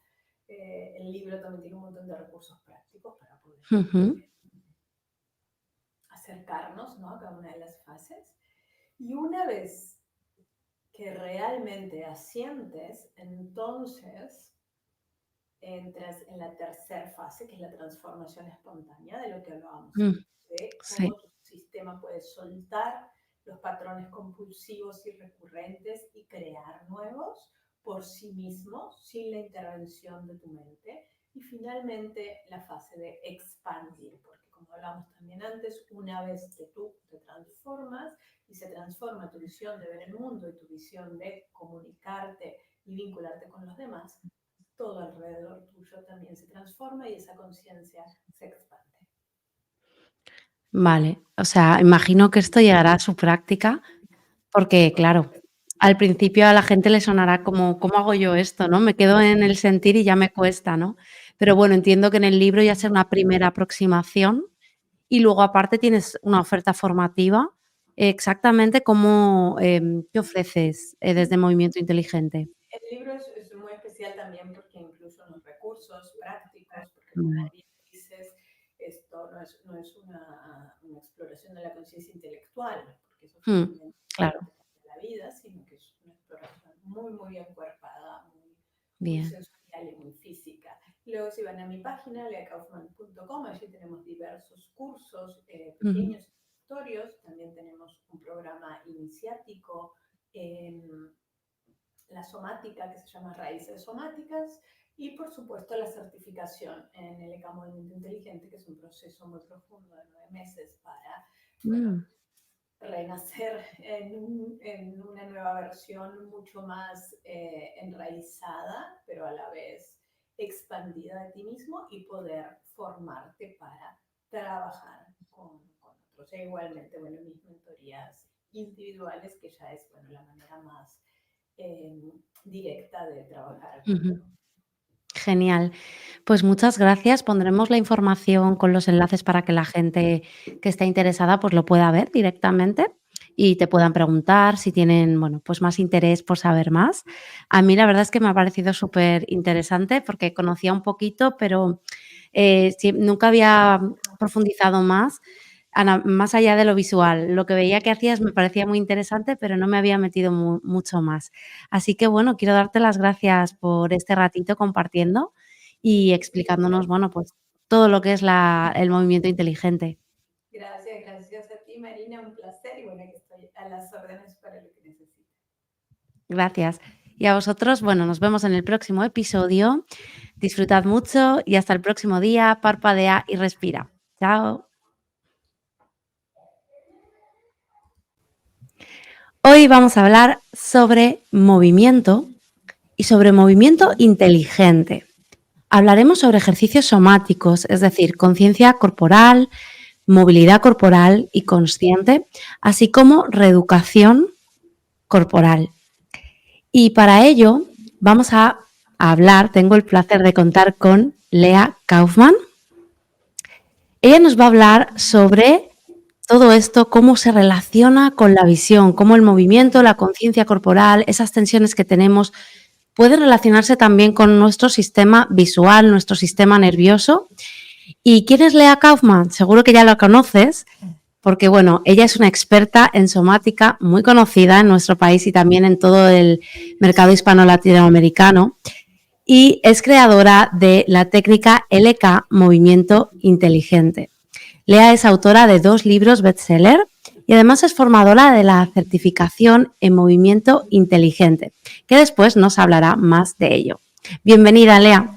El libro también tiene un montón de recursos prácticos para poder
Ujú,
acercarnos, ¿no?, a cada una de las fases. Y una vez que realmente asientes, entonces entras en la tercera fase, que es la transformación espontánea, de lo que hablábamos
mm,
antes, de
sí.
cómo tu sistema puede soltar los patrones compulsivos y recurrentes y crear nuevos por sí mismos, sin la intervención de tu mente. Y finalmente la fase de expandir, porque como hablamos también antes, una vez que tú te transformas y se transforma tu visión de ver el mundo y tu visión de comunicarte y vincularte con los demás, todo alrededor tuyo también se transforma y esa conciencia se expande.
Vale, o sea, imagino que esto llegará a su práctica, porque,
Por
claro,
supuesto.
al principio a la gente le sonará como, ¿cómo hago yo esto, no? Me quedo en el sentir y ya me cuesta, ¿no? Pero bueno, entiendo que en el libro ya sea una primera aproximación y luego aparte tienes una oferta formativa. Exactamente cómo, ¿qué ofreces, desde Movimiento Inteligente?
El libro es muy especial también porque incluye unos recursos prácticos, porque como
Vale.
bien dices, esto no es una exploración de la conciencia intelectual, porque eso
Mm,
finalmente
claro,
te cambia la vida, sino que es una exploración muy, muy bien cuerpada, muy
bien.
sensorial y muy física. Luego, si van a mi página, leakaufman.com, allí tenemos diversos cursos
Ujú,
pequeños, introductorios. También tenemos un programa iniciático en la somática, que se llama Raíces Somáticas, y por supuesto la certificación en el ECA Movimiento Inteligente, que es un proceso muy profundo de 9 meses para, bueno,
mm,
renacer en una nueva versión mucho más enraizada, pero a la vez expandida de ti mismo y poder formarte para trabajar con otros. E igualmente, bueno, mis mentorías individuales, que ya es, bueno, la manera más directa de trabajar
ujú.
conmigo.
Genial. Pues muchas gracias. Pondremos la información con los enlaces para que la gente que esté interesada, pues lo pueda ver directamente y te puedan preguntar si tienen, bueno, pues más interés por saber más. A mí la verdad es que me ha parecido súper interesante porque conocía un poquito, pero, nunca había profundizado más, más allá de lo visual. Lo que veía que hacías me parecía muy interesante, pero no me había metido mucho más. Así que bueno, quiero darte las gracias por este ratito compartiendo y explicándonos, bueno, pues todo lo que es el movimiento inteligente.
Gracias, gracias a ti, Marina, un placer y bueno, que estoy a las órdenes para lo que necesites.
Gracias. Y a vosotros, bueno, nos vemos en el próximo episodio. Disfrutad mucho y hasta el próximo día. Parpadea y respira. Chao. Hoy vamos a hablar sobre movimiento y sobre movimiento inteligente. Hablaremos sobre ejercicios somáticos, es decir, conciencia corporal, movilidad corporal y consciente, así como reeducación corporal. Y para ello vamos a hablar, tengo el placer de contar con Lea Kaufman. Ella nos va a hablar sobre todo esto, cómo se relaciona con la visión, cómo el movimiento, la conciencia corporal, esas tensiones que tenemos, pueden relacionarse también con nuestro sistema visual, nuestro sistema nervioso. ¿Y quién es Lea Kaufman? Seguro que ya la conoces, porque bueno, ella es una experta en somática muy conocida en nuestro país y también en todo el mercado hispano-latinoamericano, y es creadora de la técnica LK Movimiento Inteligente. Lea es autora de 2 libros bestseller y además es formadora de la certificación en movimiento inteligente, que después nos hablará más de ello. Bienvenida, Lea.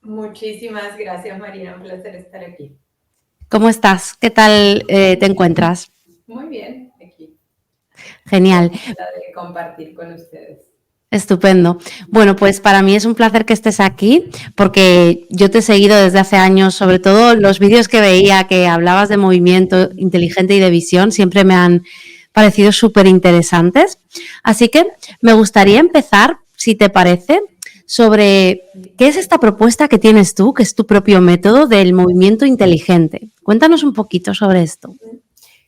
Muchísimas gracias, Marina. Un placer estar aquí.
¿Cómo estás? ¿Qué tal te encuentras?
Muy bien, aquí.
Genial.
De compartir con ustedes.
Estupendo. Bueno, pues para mí es un placer que estés aquí porque yo te he seguido desde hace años, sobre todo los vídeos que veía que hablabas de movimiento inteligente y de visión, siempre me han parecido súper interesantes. Así que me gustaría empezar, si te parece, sobre qué es esta propuesta que tienes tú, que es tu propio método del movimiento inteligente. Cuéntanos un poquito sobre esto.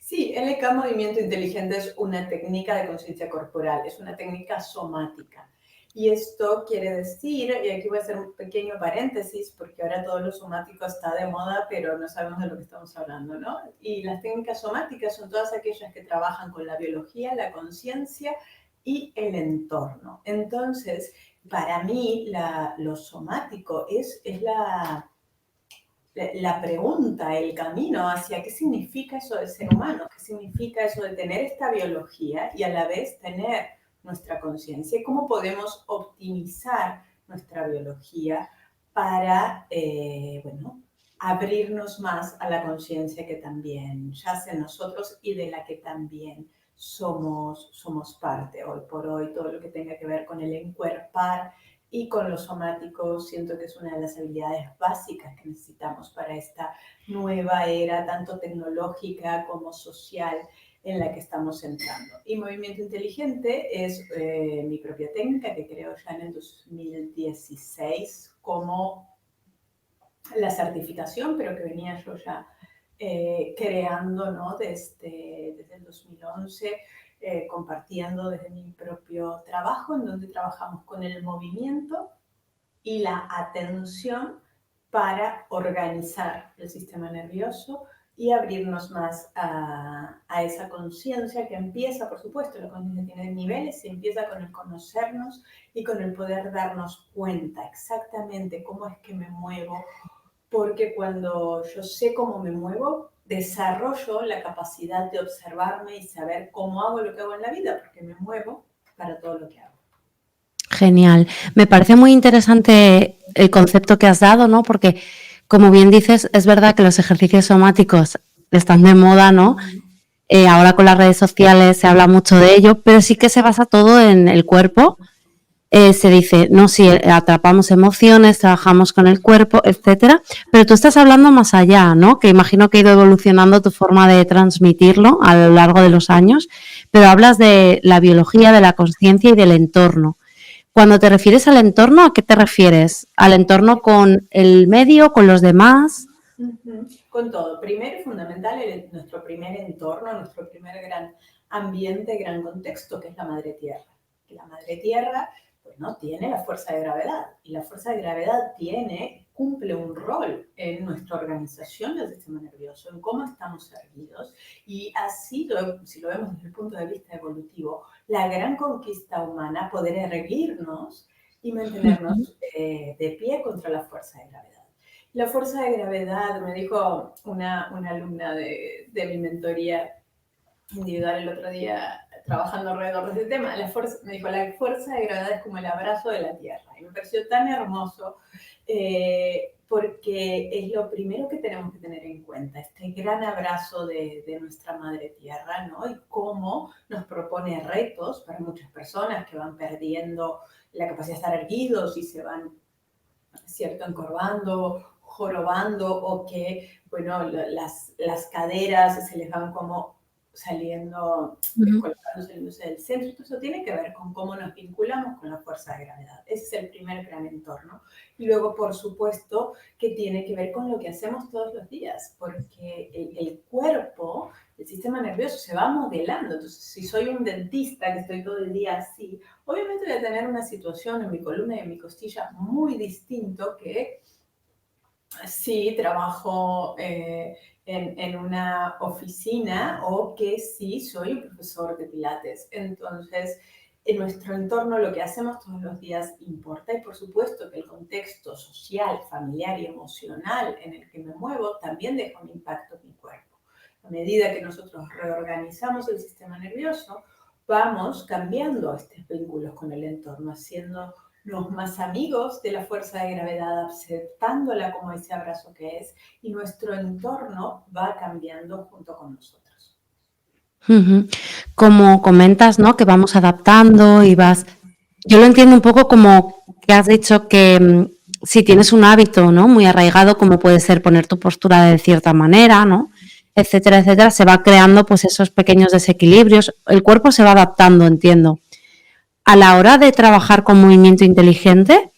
Sí, LK Movimiento Inteligente es una técnica de conciencia corporal, es una técnica somática. Y esto quiere decir, y aquí voy a hacer un pequeño paréntesis, porque ahora todo lo somático está de moda, pero no sabemos de lo que estamos hablando, ¿no? Y las técnicas somáticas son todas aquellas que trabajan con la biología, la conciencia y el entorno. Entonces, para mí, lo somático es la pregunta, el camino hacia qué significa eso de ser humano, qué significa eso de tener esta biología y a la vez tener nuestra conciencia, y cómo podemos optimizar nuestra biología para, bueno, abrirnos más a la conciencia que también yace en nosotros y de la que también somos parte hoy por hoy, todo lo que tenga que ver con el encuerpar y con lo somático. Siento que es una de las habilidades básicas que necesitamos para esta nueva era, tanto tecnológica como social, en la que estamos entrando. Y Movimiento Inteligente es mi propia técnica que creo ya en el 2016 como la certificación, pero que venía yo ya creando, ¿no? desde el 2011, compartiendo desde mi propio trabajo, en donde trabajamos con el movimiento y la atención para organizar el sistema nervioso y abrirnos más a esa conciencia que empieza, por supuesto, la conciencia tiene niveles y empieza con el conocernos y con el poder darnos cuenta exactamente cómo es que me muevo, porque cuando yo sé cómo me muevo, desarrollo la capacidad de observarme y saber cómo hago lo que hago en la vida, porque me muevo para todo lo que hago.
Genial. Me parece muy interesante el concepto que has dado, ¿no? Porque, como bien dices, es verdad que los ejercicios somáticos están de moda, ¿no? Ahora con las redes sociales se habla mucho de ello, pero sí que se basa todo en el cuerpo. Se dice, no, si atrapamos emociones, trabajamos con el cuerpo, etcétera, pero tú estás hablando más allá, ¿no? Que imagino que ha ido evolucionando tu forma de transmitirlo a lo largo de los años, pero hablas de la biología, de la conciencia y del entorno. Cuando te refieres al entorno, ¿a qué te refieres? ¿Al entorno con el medio, con los demás?
Con todo. Primero y fundamental, nuestro primer entorno, nuestro primer gran ambiente, gran contexto, que es la madre tierra. Que la madre tierra, bueno, tiene la fuerza de gravedad, y la fuerza de gravedad cumple un rol en nuestra organización del sistema nervioso, en cómo estamos erguidos, y así, si lo vemos desde el punto de vista evolutivo, la gran conquista humana, poder erguirnos y mantenernos de pie contra la fuerza de gravedad. La fuerza de gravedad, me dijo una alumna de mi mentoría individual el otro día, trabajando alrededor de ese tema. Me dijo, la fuerza de gravedad es como el abrazo de la Tierra. Y me pareció tan hermoso porque es lo primero que tenemos que tener en cuenta, este gran abrazo de nuestra Madre Tierra, ¿no? Y cómo nos propone retos para muchas personas que van perdiendo la capacidad de estar erguidos y se van, ¿cierto?, encorvando, jorobando, o que, bueno, las caderas se les van como saliendo, descolocando, saliéndose del centro. Entonces, eso tiene que ver con cómo nos vinculamos con la fuerza de gravedad. Ese es el primer gran entorno. Y luego, por supuesto, que tiene que ver con lo que hacemos todos los días, porque el cuerpo, el sistema nervioso se va modelando. Entonces, si soy un dentista que estoy todo el día así, obviamente voy a tener una situación en mi columna y en mi costilla muy distinto que si trabajo en una oficina o que si soy un profesor de pilates. Entonces, en nuestro entorno lo que hacemos todos los días importa, y por supuesto que el contexto social, familiar y emocional en el que me muevo también deja un impacto en mi cuerpo. A medida que nosotros reorganizamos el sistema nervioso, vamos cambiando estos vínculos con el entorno, haciendo los más amigos de la fuerza de gravedad, aceptándola como ese abrazo que es, y nuestro entorno va cambiando junto con nosotros.
Como comentas, ¿no? Que vamos adaptando y vas... Yo lo entiendo un poco como que has dicho que si tienes un hábito, ¿no?, muy arraigado, como puede ser poner tu postura de cierta manera, ¿no?, etcétera, etcétera, se va creando pues esos pequeños desequilibrios. El cuerpo se va adaptando, entiendo. A la hora de trabajar con movimiento inteligente,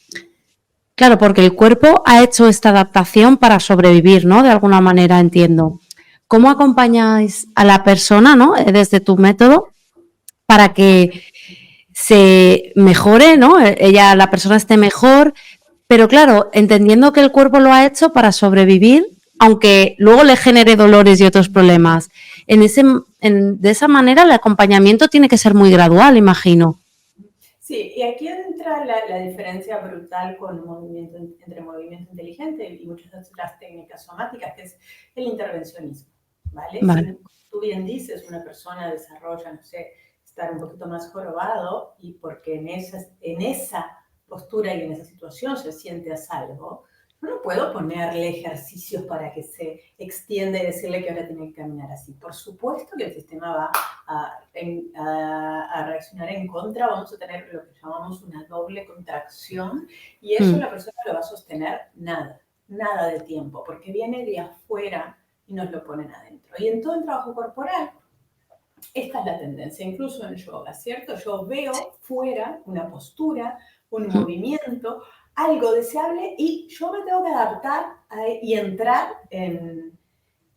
claro, porque el cuerpo ha hecho esta adaptación para sobrevivir, ¿no? De alguna manera, entiendo. ¿Cómo acompañáis a la persona, ¿no?, desde tu método, para que se mejore, ¿no?, la persona esté mejor, pero claro, entendiendo que el cuerpo lo ha hecho para sobrevivir, aunque luego le genere dolores y otros problemas? De esa manera el acompañamiento tiene que ser muy gradual, imagino.
Sí, y aquí entra la diferencia brutal con entre movimiento inteligente y muchas otras técnicas somáticas, que es el intervencionismo, ¿vale?
Vale.
Si tú bien dices, una persona desarrolla, no sé, estar un poquito más jorobado, y porque en esa postura y en esa situación se siente a salvo, yo no puedo ponerle ejercicios para que se extienda y decirle que ahora tiene que caminar así. Por supuesto que el sistema va a reaccionar en contra, vamos a tener lo que llamamos una doble contracción, y eso la persona lo va a sostener nada de tiempo, porque viene de afuera y nos lo ponen adentro. Y en todo el trabajo corporal, esta es la tendencia, incluso en yoga, ¿cierto? Yo veo fuera una postura, un movimiento, algo deseable, y yo me tengo que adaptar y entrar en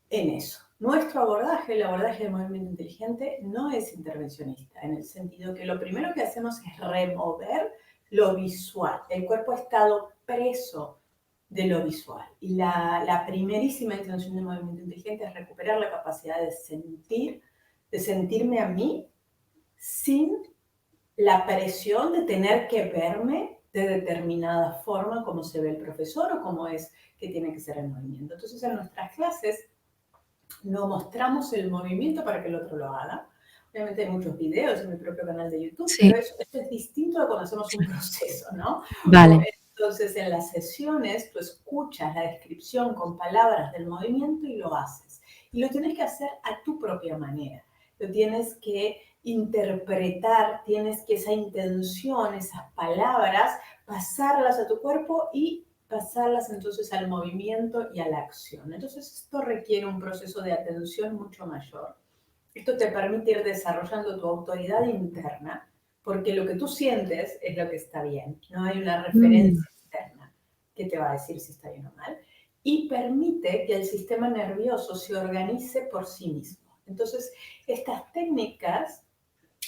eso. Nuestro abordaje, el abordaje de movimiento inteligente, no es intervencionista, en el sentido que lo primero que hacemos es remover lo visual. El cuerpo ha estado preso de lo visual. Y la primerísima intención de movimiento inteligente es recuperar la capacidad de sentirme a mí sin la presión de tener que verme de determinada forma, como se ve el profesor o como es que tiene que ser el movimiento. Entonces, en nuestras clases no mostramos el movimiento para que el otro lo haga. Obviamente hay muchos videos en mi propio canal de YouTube,
Sí.
pero esto es distinto de cuando hacemos un proceso, ¿no?
Vale.
Entonces, en las sesiones tú escuchas la descripción con palabras del movimiento y lo haces. Y lo tienes que hacer a tu propia manera. Lo tienes que interpretar, tienes que esa intención, esas palabras, pasarlas a tu cuerpo y pasarlas entonces al movimiento y a la acción. Entonces, esto requiere un proceso de atención mucho mayor. Esto te permite ir desarrollando tu autoridad interna, porque lo que tú sientes es lo que está bien. No hay una referencia externa que te va a decir si está bien o mal. Y permite que el sistema nervioso se organice por sí mismo. Entonces, estas técnicas,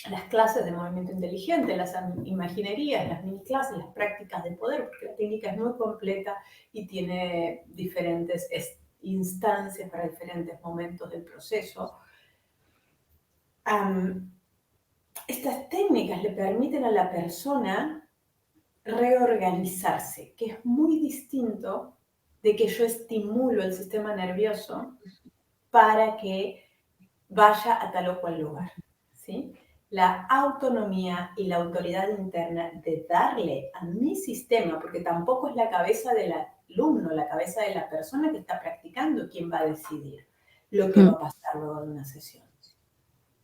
las clases de movimiento inteligente, las imaginerías, las mini clases, las prácticas de poder, porque la técnica es muy completa y tiene diferentes instancias para diferentes momentos del proceso. Estas técnicas le permiten a la persona reorganizarse, que es muy distinto de que yo estimulo el sistema nervioso para que vaya a tal o cual lugar, ¿sí? la autonomía y la autoridad interna de darle a mi sistema, porque tampoco es la cabeza del alumno, la cabeza de la persona que está practicando quien va a decidir lo que va
Mm,
a pasar luego de una sesión.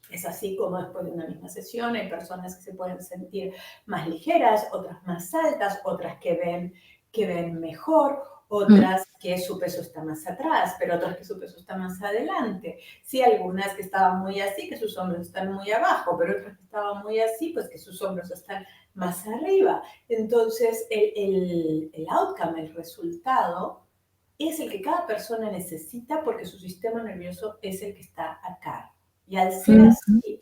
Es así como después de una misma sesión hay personas que se pueden sentir más ligeras, otras más altas, otras que ven mejor,
mm,
otras que su peso está más atrás, pero otras que su peso está más adelante. Sí, algunas que estaban muy así, que sus hombros están muy abajo, pero otras que estaban muy así, pues que sus hombros están más arriba. Entonces, el outcome, el resultado, es el que cada persona necesita porque su sistema nervioso es el que está acá. Y al ser
mm.
así,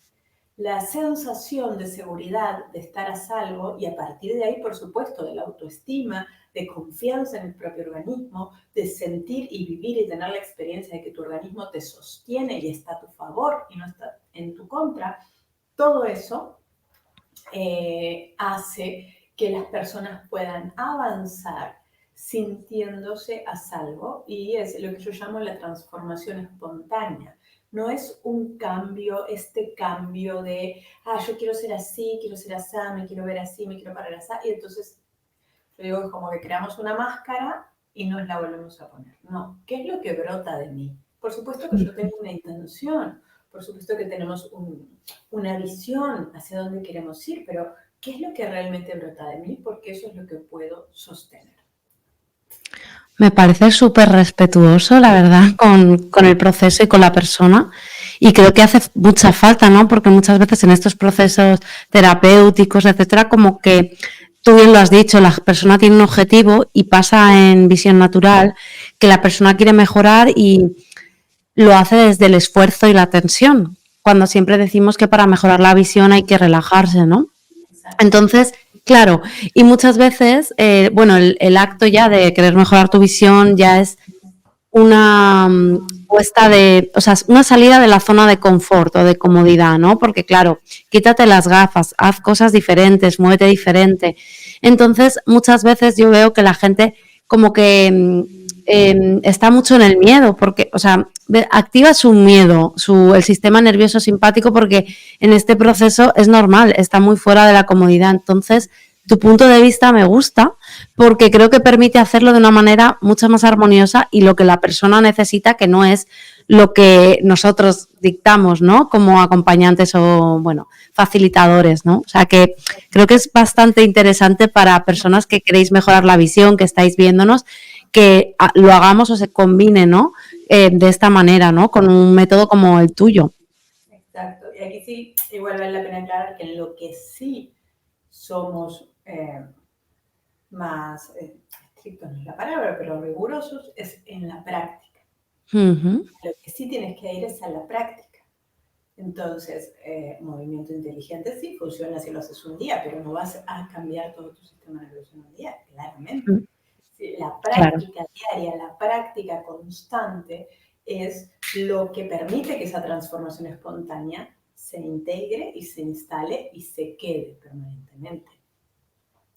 la sensación de seguridad, de estar a salvo, y a partir de ahí, por supuesto, de la autoestima, de confianza en el propio organismo, de sentir y vivir y tener la experiencia de que tu organismo te sostiene y está a tu favor y no está en tu contra, todo eso hace que las personas puedan avanzar sintiéndose a salvo y es lo que yo llamo la transformación espontánea. No es un cambio, este cambio de, yo quiero ser así, me quiero ver así, me quiero parar así, y entonces yo digo, es como que creamos una máscara y nos la volvemos a poner. No, ¿qué es lo que brota de mí? Por supuesto que yo tengo una intención, por supuesto que tenemos una visión hacia dónde queremos ir, pero ¿qué es lo que realmente brota de mí? Porque eso es lo que puedo sostener.
Me parece súper respetuoso, la verdad, con el proceso y con la persona. Y creo que hace mucha falta, ¿no? Porque muchas veces en estos procesos terapéuticos, etcétera, como que tú bien lo has dicho, la persona tiene un objetivo y pasa en visión natural que la persona quiere mejorar y lo hace desde el esfuerzo y la tensión, cuando siempre decimos que para mejorar la visión hay que relajarse, ¿no?
Exacto.
Entonces, claro, y muchas veces, bueno, el acto ya de querer mejorar tu visión ya es una puesta de, o sea, una salida de la zona de confort o de comodidad, ¿no? Porque claro, quítate las gafas, haz cosas diferentes, muévete diferente. Entonces, muchas veces yo veo que la gente como que está mucho en el miedo, porque, o sea, activa su miedo, el sistema nervioso simpático, porque en este proceso es normal, está muy fuera de la comodidad. Entonces, tu punto de vista me gusta porque creo que permite hacerlo de una manera mucho más armoniosa y lo que la persona necesita, que no es lo que nosotros dictamos, ¿no? Como acompañantes o, bueno, facilitadores, ¿no? O sea que creo que es bastante interesante para personas que queréis mejorar la visión, que estáis viéndonos, que lo hagamos o se combine, ¿no? De esta manera, ¿no? Con un método como el tuyo.
Exacto. Y aquí sí, igual vale la pena aclarar que en lo que sí somos más estrictos, no es la palabra, pero rigurosos, es en la práctica.
Uh-huh.
Lo que sí tienes que ir es a la práctica. Entonces, movimiento inteligente sí funciona si lo haces un día, pero no vas a cambiar todo tu sistema nervioso en un día, claramente. Sí, la
Claro.
práctica diaria, la práctica constante es lo que permite que esa transformación espontánea se integre y se instale y se quede permanentemente.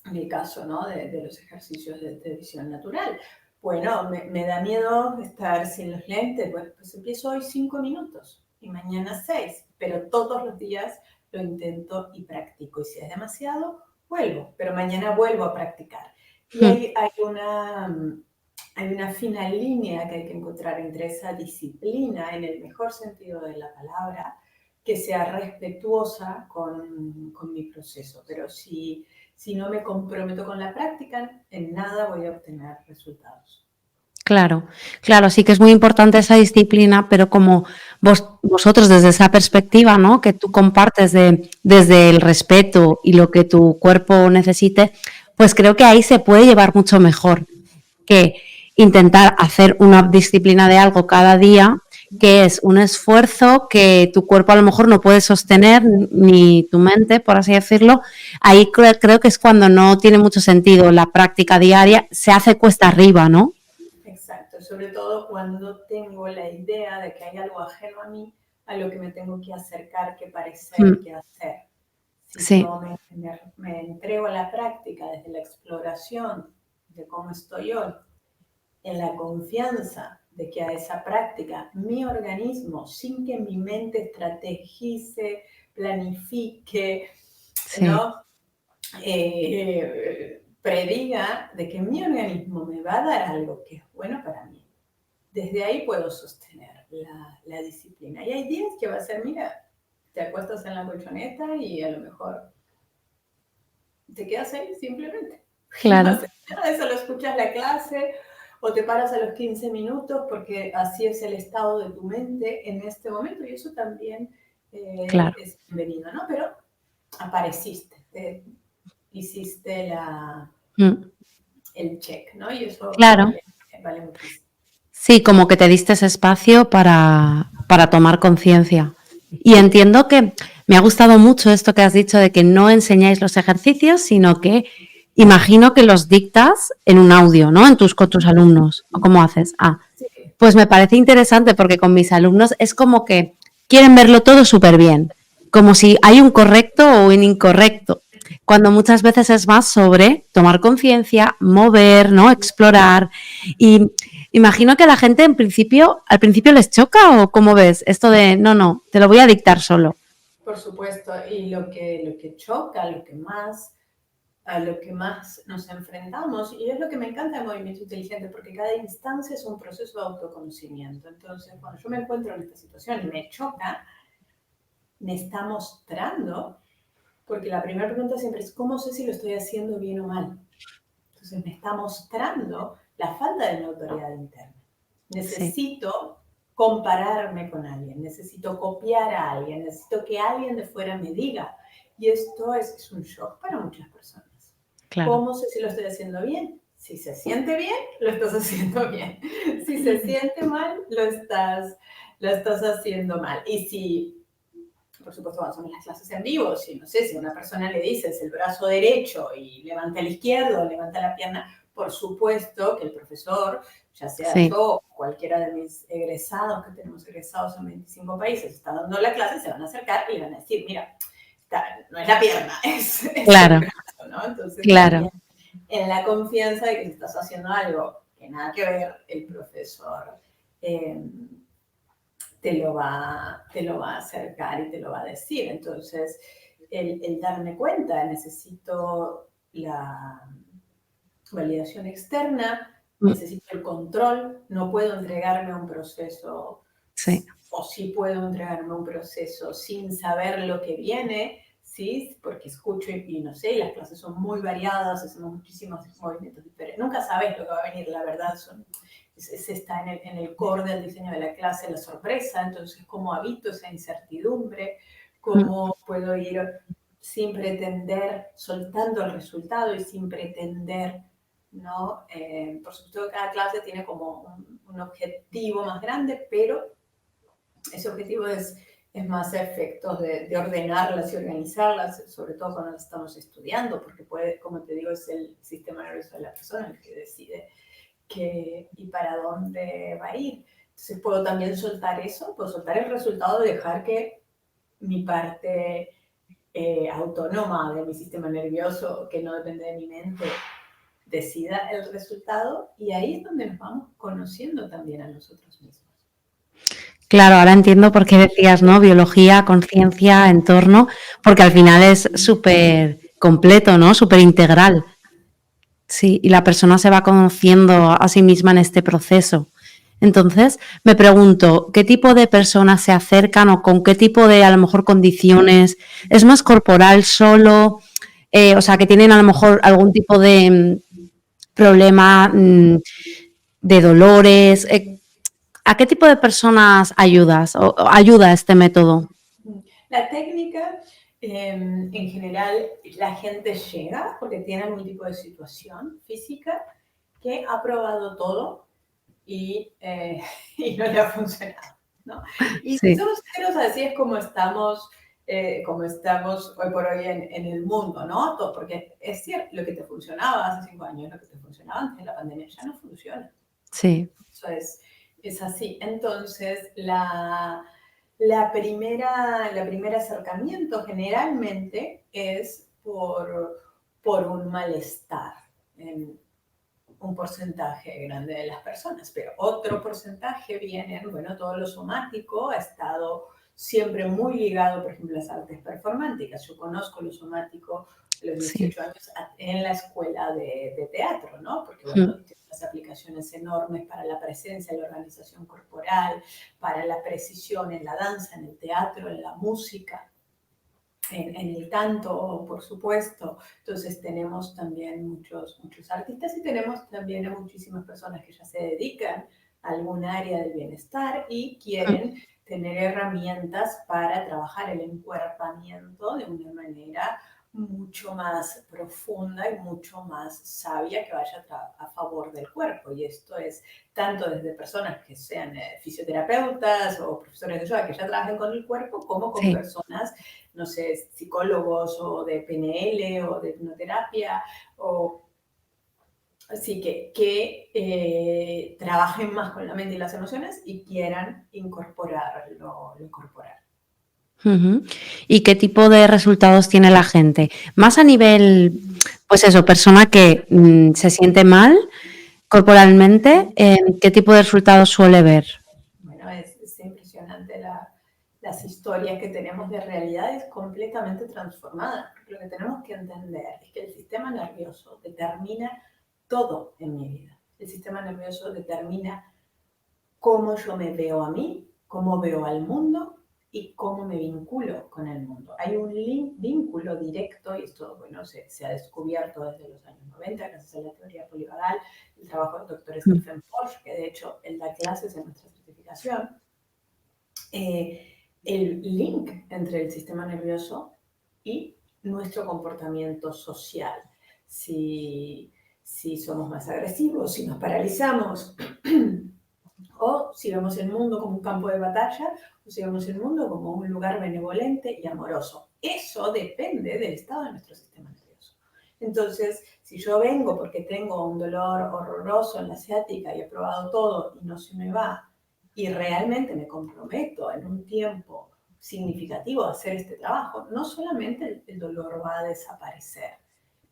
En el caso, ¿no? de los ejercicios de visión natural. Bueno, me da miedo estar sin los lentes. Bueno, pues empiezo hoy 5 minutos y mañana 6, pero todos los días lo intento y practico. Y si es demasiado, vuelvo, pero mañana vuelvo a practicar. Y hay una fina línea que hay que encontrar entre esa disciplina, en el mejor sentido de la palabra, que sea respetuosa con mi proceso. Pero si no me comprometo con la práctica, en nada voy a obtener resultados.
Claro, claro, sí que es muy importante esa disciplina, pero como vosotros desde esa perspectiva, ¿no? Que tú compartes desde el respeto y lo que tu cuerpo necesite, pues creo que ahí se puede llevar mucho mejor que intentar hacer una disciplina de algo cada día, que es un esfuerzo que tu cuerpo a lo mejor no puede sostener, ni tu mente, por así decirlo. Ahí creo que es cuando no tiene mucho sentido la práctica diaria, se hace cuesta arriba, ¿no?
Exacto, sobre todo cuando tengo la idea de que hay algo ajeno a mí, a lo que me tengo que acercar, que parecer,
Mm,
que hacer. Si
sí,
yo me entrego a la práctica desde la exploración de cómo estoy hoy, en la confianza de que a esa práctica mi organismo, sin que mi mente estrategice, planifique,
Sí,
¿no? Prediga de que mi organismo me va a dar algo que es bueno para mí. Desde ahí puedo sostener la disciplina. Y hay días que va a ser, mira, te acuestas en la colchoneta y a lo mejor te quedas ahí simplemente. Y no
claro,
haces nada, eso lo escuchas la clase o te paras a los 15 minutos porque así es el estado de tu mente en este momento y eso también
claro.
es bienvenido, ¿no? Pero apareciste, hiciste
Mm,
el check, ¿no? Y eso
claro.
vale muchísimo.
Sí, como que te diste ese espacio para tomar conciencia. Y entiendo que me ha gustado mucho esto que has dicho de que no enseñáis los ejercicios, sino que imagino que los dictas en un audio, ¿no? Con tus alumnos. ¿O cómo haces? Ah,
Sí,
pues me parece interesante porque con mis alumnos es como que quieren verlo todo súper bien, como si hay un correcto o un incorrecto, cuando muchas veces es más sobre tomar conciencia, mover, ¿no? Explorar. Y imagino que a la gente al principio les choca o cómo ves esto de, no, no, te lo voy a dictar solo.
por supuesto. Y lo que choca, a lo que más nos enfrentamos, y es lo que me encanta del movimiento inteligente, porque cada instancia es un proceso de autoconocimiento. Entonces, cuando yo me encuentro en esta situación y me choca, me está mostrando, porque la primera pregunta siempre es, ¿cómo sé si lo estoy haciendo bien o mal? Entonces, me está mostrando la falta de mi autoridad interna.
Sí,
Necesito compararme con alguien, necesito copiar a alguien, necesito que alguien de fuera me diga. Y esto es un shock para muchas personas.
claro.
¿Cómo sé si lo estoy haciendo bien? Si se siente bien, lo estás haciendo bien. Si se siente mal, lo estás haciendo mal. Y si, por supuesto, cuando son las clases en vivo, si no sé, si a una persona le dices el brazo derecho y levanta el izquierdo, levanta la pierna, por supuesto que el profesor, ya sea
Sí,
yo o cualquiera de mis egresados, que tenemos egresados en 25 países, está dando la clase, se van a acercar y le van a decir, mira, no es la pierna, es el
claro,
brazo, ¿no? Entonces
claro.
también en la confianza de que si estás haciendo algo que nada que ver, el profesor eh, te lo va a acercar y te lo va a decir. Entonces, el darme cuenta, necesito la validación externa,
Mm,
necesito el control, no puedo entregarme a un proceso
sí,
o sí puedo entregarme a un proceso sin saber lo que viene, ¿sí? Porque escucho y no sé, las clases son muy variadas, hacemos muchísimos movimientos diferentes, nunca sabes lo que va a venir, la verdad, está en el core del diseño de la clase, la sorpresa, entonces cómo habito esa incertidumbre,
mm,
cómo puedo ir sin pretender, soltando el resultado y sin pretender, ¿no? Por supuesto, cada clase tiene como un objetivo más grande, pero ese objetivo es más efectos de ordenarlas y organizarlas, sobre todo cuando las estamos estudiando, porque puede, como te digo, es el sistema nervioso de la persona el que decide qué y para dónde va a ir. Entonces puedo también soltar eso, puedo soltar el resultado, dejar que mi parte autónoma de mi sistema nervioso, que no depende de mi mente, decida el resultado y ahí es donde nos vamos conociendo también a nosotros mismos.
claro, ahora entiendo por qué decías, ¿no? Biología, conciencia, entorno, porque al final es súper completo, ¿no? Súper integral. Sí, y la persona se va conociendo a sí misma en este proceso. Entonces, me pregunto, ¿qué tipo de personas se acercan o con qué tipo de, a lo mejor, condiciones? ¿Es más corporal solo? O sea, que tienen a lo mejor algún tipo de problema de dolores. ¿A qué tipo de personas ayudas o ayuda este método?
La técnica, en general, la gente llega porque tiene algún tipo de situación física que ha probado todo y y no le ha funcionado, ¿no? Y si
Sí,
somos sinceros, así es como estamos hoy por hoy en el mundo, ¿no? Todo, porque es cierto, lo que te funcionaba hace 5 años, lo que te funcionaba antes de la pandemia, ya no funciona.
sí,
Eso es así. Entonces, la primera acercamiento generalmente es por un malestar en un porcentaje grande de las personas, pero otro porcentaje viene, bueno, todo lo somático ha estado siempre muy ligado, por ejemplo, a las artes performáticas. Yo conozco lo somático a los
Sí.
18 años en la escuela de teatro, ¿no? Porque, bueno,
Mm.
tiene unas aplicaciones enormes para la presencia, la organización corporal, para la precisión en la danza, en el teatro, en la música, en el canto, por supuesto. Entonces tenemos también muchos artistas y tenemos también a muchísimas personas que ya se dedican a algún área del bienestar y
Mm.
quieren tener herramientas para trabajar el encuerpamiento de una manera mucho más profunda y mucho más sabia que vaya a favor del cuerpo. Y esto es tanto desde personas que sean fisioterapeutas o profesores de yoga que ya trabajen con el cuerpo, como con
Sí.
personas, no sé, psicólogos o de PNL o de hipnoterapia, o así que trabajen más con la mente y las emociones y quieran incorporar lo corporal.
Ujú. ¿Y qué tipo de resultados tiene la gente? Más a nivel, pues eso, persona que se siente mal corporalmente, ¿qué tipo de resultados suele ver?
Bueno, es impresionante las historias que tenemos de realidades completamente transformadas. Porque lo que tenemos que entender es que el sistema nervioso determina todo en mi vida. El sistema nervioso determina cómo yo me veo a mí, cómo veo al mundo y cómo me vinculo con el mundo. Hay un vínculo directo, y esto bueno, se ha descubierto desde los años 90 gracias a la teoría polivagal, el trabajo del doctor
Mm.
Stephen Porsche, que de hecho él da clases en nuestra certificación, el link entre el sistema nervioso y nuestro comportamiento social. Si somos más agresivos, si nos paralizamos, o si vemos el mundo como un campo de batalla, o si vemos el mundo como un lugar benevolente y amoroso. Eso depende del estado de nuestro sistema nervioso. Entonces, si yo vengo porque tengo un dolor horroroso en la ciática y he probado todo y no se me va, y realmente me comprometo en un tiempo significativo a hacer este trabajo, no solamente el dolor va a desaparecer,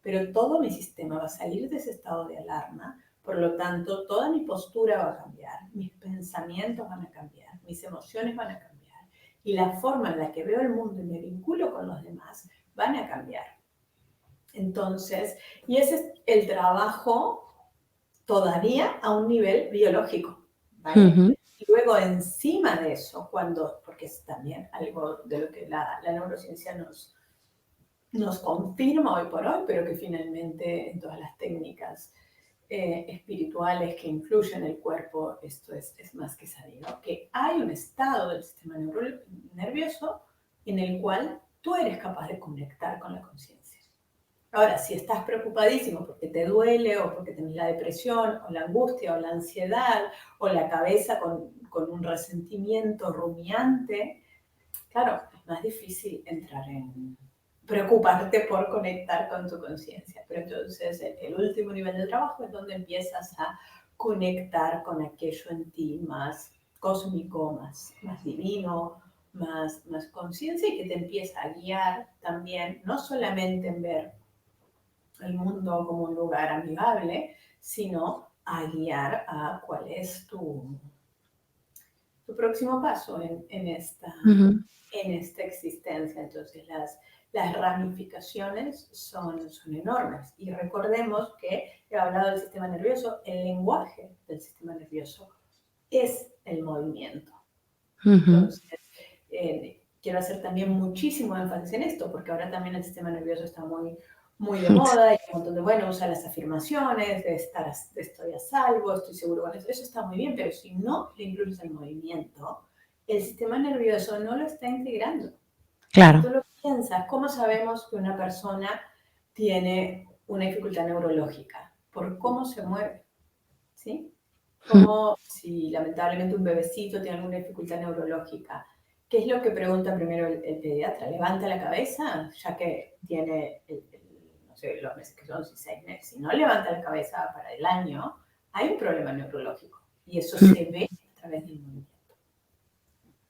pero todo mi sistema va a salir de ese estado de alarma. Por lo tanto, toda mi postura va a cambiar, mis pensamientos van a cambiar, mis emociones van a cambiar y la forma en la que veo el mundo y me vinculo con los demás van a cambiar. Entonces, y ese es el trabajo todavía a un nivel biológico, ¿vale?
Ujú.
Y luego encima de eso, porque es también algo de lo que la neurociencia nos confirma hoy por hoy, pero que finalmente en todas las técnicas espirituales que influyen el cuerpo, esto es más que sabido, que hay un estado del sistema nervioso en el cual tú eres capaz de conectar con la conciencia. Ahora, si estás preocupadísimo porque te duele o porque tenés la depresión o la angustia o la ansiedad o la cabeza con un resentimiento rumiante, claro, es más difícil entrar en preocuparte por conectar con tu conciencia. Pero entonces el último nivel de trabajo es donde empiezas a conectar con aquello en ti más cósmico, más divino, más conciencia y que te empieza a guiar también, no solamente en ver el mundo como un lugar amigable, sino a guiar a cuál es tu próximo paso
Ujú.
en esta existencia. Entonces las ramificaciones son enormes. Y recordemos que he hablado del sistema nervioso, el lenguaje del sistema nervioso es el movimiento.
Ujú.
Entonces, quiero hacer también muchísimo énfasis en esto, porque ahora también el sistema nervioso está muy de moda, y un montón de, bueno, usa las afirmaciones, de estoy a salvo, estoy seguro con eso está muy bien, pero si no le incluyes el movimiento, el sistema nervioso no lo está integrando. Si
Claro.
tú lo piensas, ¿cómo sabemos que una persona tiene una dificultad neurológica? Por cómo se mueve, ¿sí?
Mm.
Como si lamentablemente un bebecito tiene alguna dificultad neurológica. ¿Qué es lo que pregunta primero el pediatra? ¿Levanta la cabeza? Ya que tiene, no sé, los meses que son, si 6 meses. Si no levanta la cabeza para el año, hay un problema neurológico. Y eso
Mm.
se ve a través del movimiento.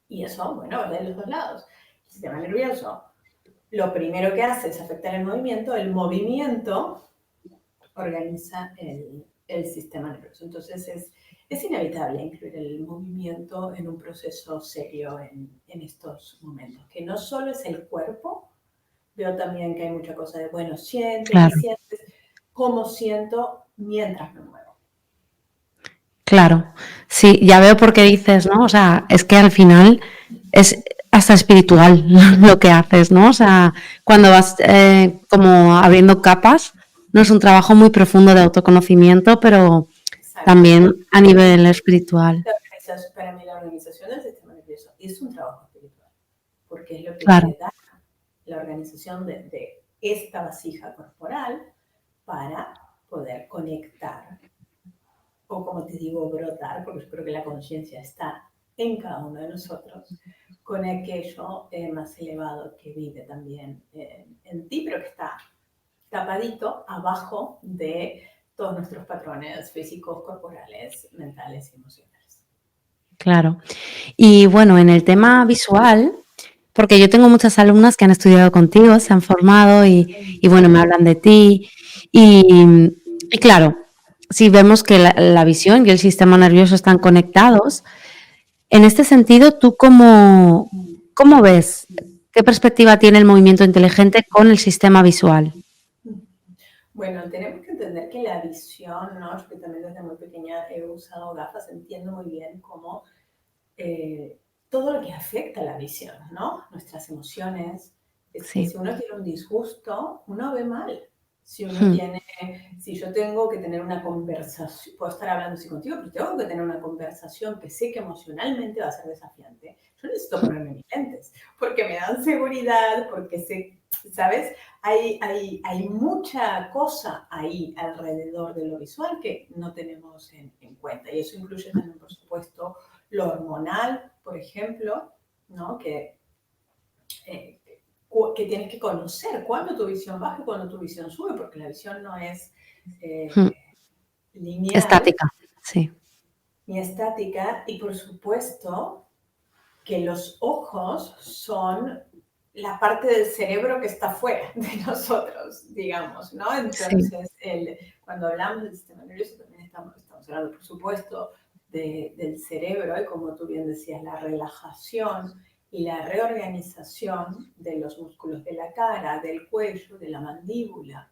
Y eso, bueno, va de los dos lados. El sistema nervioso, lo primero que hace es afectar el movimiento organiza el sistema nervioso. Entonces es inevitable incluir el movimiento en un proceso serio en estos momentos, que no solo es el cuerpo, veo también que hay mucha cosa de, bueno, siente, ¿qué
Claro,
sientes? ¿Cómo siento mientras me muevo?
claro. Sí, ya veo por qué dices, ¿no? O sea, es que al final es hasta espiritual lo que haces, ¿no? O sea, cuando vas como abriendo capas, no es un trabajo muy profundo de autoconocimiento, pero
Exacto.
también a nivel espiritual.
Para mí la organización del sistema nervioso es un trabajo espiritual, porque es lo que
Claro,
te da la organización de esta vasija corporal para poder conectar, o como te digo, brotar, porque yo creo que la conciencia está en cada uno de nosotros, con aquello más elevado que vive también en ti, pero que está tapadito abajo de todos nuestros patrones físicos, corporales, mentales y emocionales.
claro. Y bueno, en el tema visual, porque yo tengo muchas alumnas que han estudiado contigo, se han formado y bueno, me hablan de ti. Y claro, si vemos que la visión y el sistema nervioso están conectados, en este sentido, ¿tú cómo ves? ¿Qué perspectiva tiene el movimiento inteligente con el sistema visual?
Bueno, tenemos que entender que la visión, ¿no? Yo que también desde muy pequeña he usado gafas, entiendo muy bien cómo todo lo que afecta a la visión, ¿no? Nuestras emociones. Es que
Sí.
si uno tiene un disgusto, uno ve mal. Si uno
Hmm.
tiene, si yo tengo que tener una conversación, puedo estar hablando así contigo, pero tengo que tener una conversación que sé que emocionalmente va a ser desafiante, yo necesito
Hmm.
ponerme mis lentes, porque me dan seguridad, porque sé, ¿sabes? Hay mucha cosa ahí alrededor de lo visual que no tenemos en cuenta. Y eso incluye también, por supuesto, lo hormonal, por ejemplo, ¿no? Eh, que tienes que conocer cuándo tu visión baja y cuándo tu visión sube, porque la visión no es
Hmm.
lineal
Estática, sí.
ni estática, y por supuesto que los ojos son la parte del cerebro que está fuera de nosotros, digamos, ¿no?
Sí.
Entonces, cuando hablamos del sistema nervioso, también estamos hablando, por supuesto, del cerebro y, como tú bien decías, la relajación y la reorganización de los músculos de la cara, del cuello, de la mandíbula.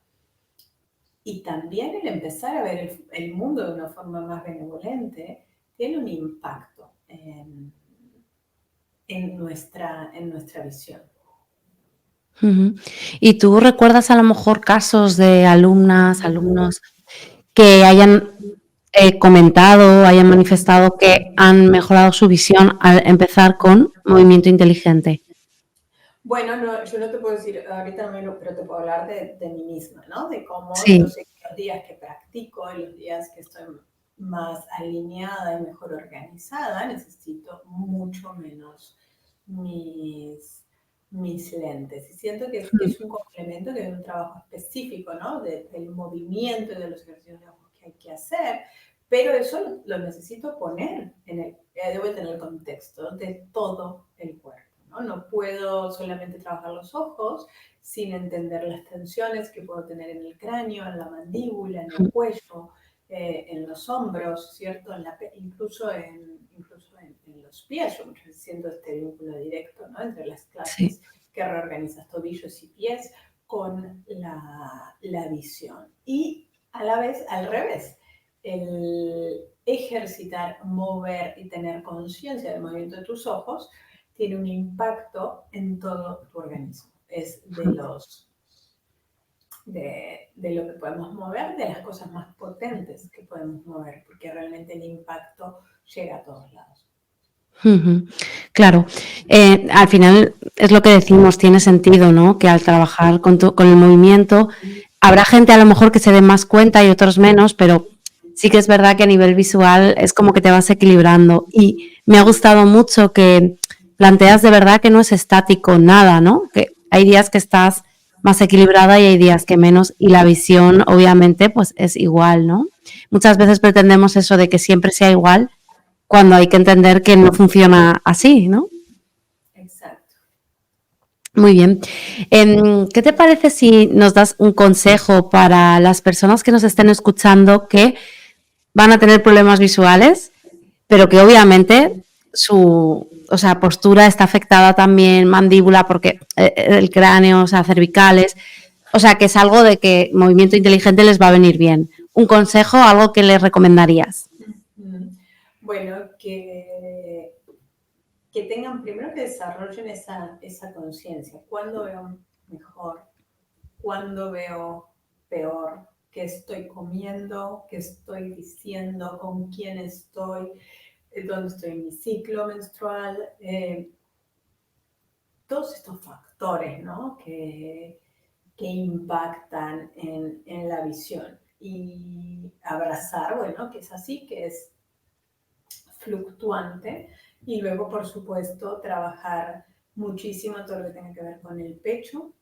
Y también el empezar a ver el mundo de una forma más benevolente tiene un impacto en nuestra visión.
Ujú. ¿Y tú recuerdas a lo mejor casos de alumnas, alumnos que hayan comentado, hayan manifestado que han mejorado su visión al empezar con movimiento inteligente?
Bueno, no, yo no te puedo decir ahorita, no, pero te puedo hablar de mí misma, ¿no? De cómo yo
Sí.
sé que los días que practico y los días que estoy más alineada y mejor organizada, necesito mucho menos mis lentes. Y siento que es un complemento, que es un trabajo específico, ¿no? Del movimiento y de los ejercicios de ojos que hay que hacer, pero eso lo necesito poner debo tener el contexto de todo el cuerpo. ¿No? No puedo solamente trabajar los ojos sin entender las tensiones que puedo tener en el cráneo, en la mandíbula, en el cuello, en los hombros, ¿cierto? Incluso en los pies. Yo muchas veces siento este vínculo directo, ¿no? Entre las
Sí.
clases que reorganizas tobillos y pies con la visión. Y a la vez, al revés, el ejercitar, mover y tener conciencia del movimiento de tus ojos tiene un impacto en todo tu organismo. Es de lo que podemos mover, de las cosas más potentes que podemos mover, porque realmente el impacto llega a todos lados.
Ujú. Claro, al final es lo que decimos, tiene sentido, ¿no? Que al trabajar con el movimiento, habrá gente a lo mejor que se dé más cuenta y otros menos, pero sí que es verdad que a nivel visual es como que te vas equilibrando. Y me ha gustado mucho que planteas de verdad que no es estático nada, ¿no? Que hay días que estás más equilibrada y hay días que menos, y la visión obviamente pues es igual, ¿no? Muchas veces pretendemos eso de que siempre sea igual cuando hay que entender que no funciona así, ¿no?
Exacto.
Muy bien. ¿Qué te parece si nos das un consejo para las personas que nos estén escuchando que van a tener problemas visuales, pero que obviamente su, o sea, postura está afectada también, mandíbula, porque el cráneo, o sea, cervicales, o sea, que es algo de que movimiento inteligente les va a venir bien. Un consejo, algo que les recomendarías.
Bueno, que tengan primero que desarrollen esa conciencia. ¿Cuándo veo mejor? ¿Cuándo veo peor? ¿Qué estoy comiendo? ¿Qué estoy diciendo? ¿Con quién estoy? ¿Dónde estoy en mi ciclo menstrual? Todos estos factores, ¿no? que impactan en la visión. Y abrazar, bueno, que es así, que es fluctuante. Y luego, por supuesto, trabajar muchísimo todo lo que tenga que ver con el pecho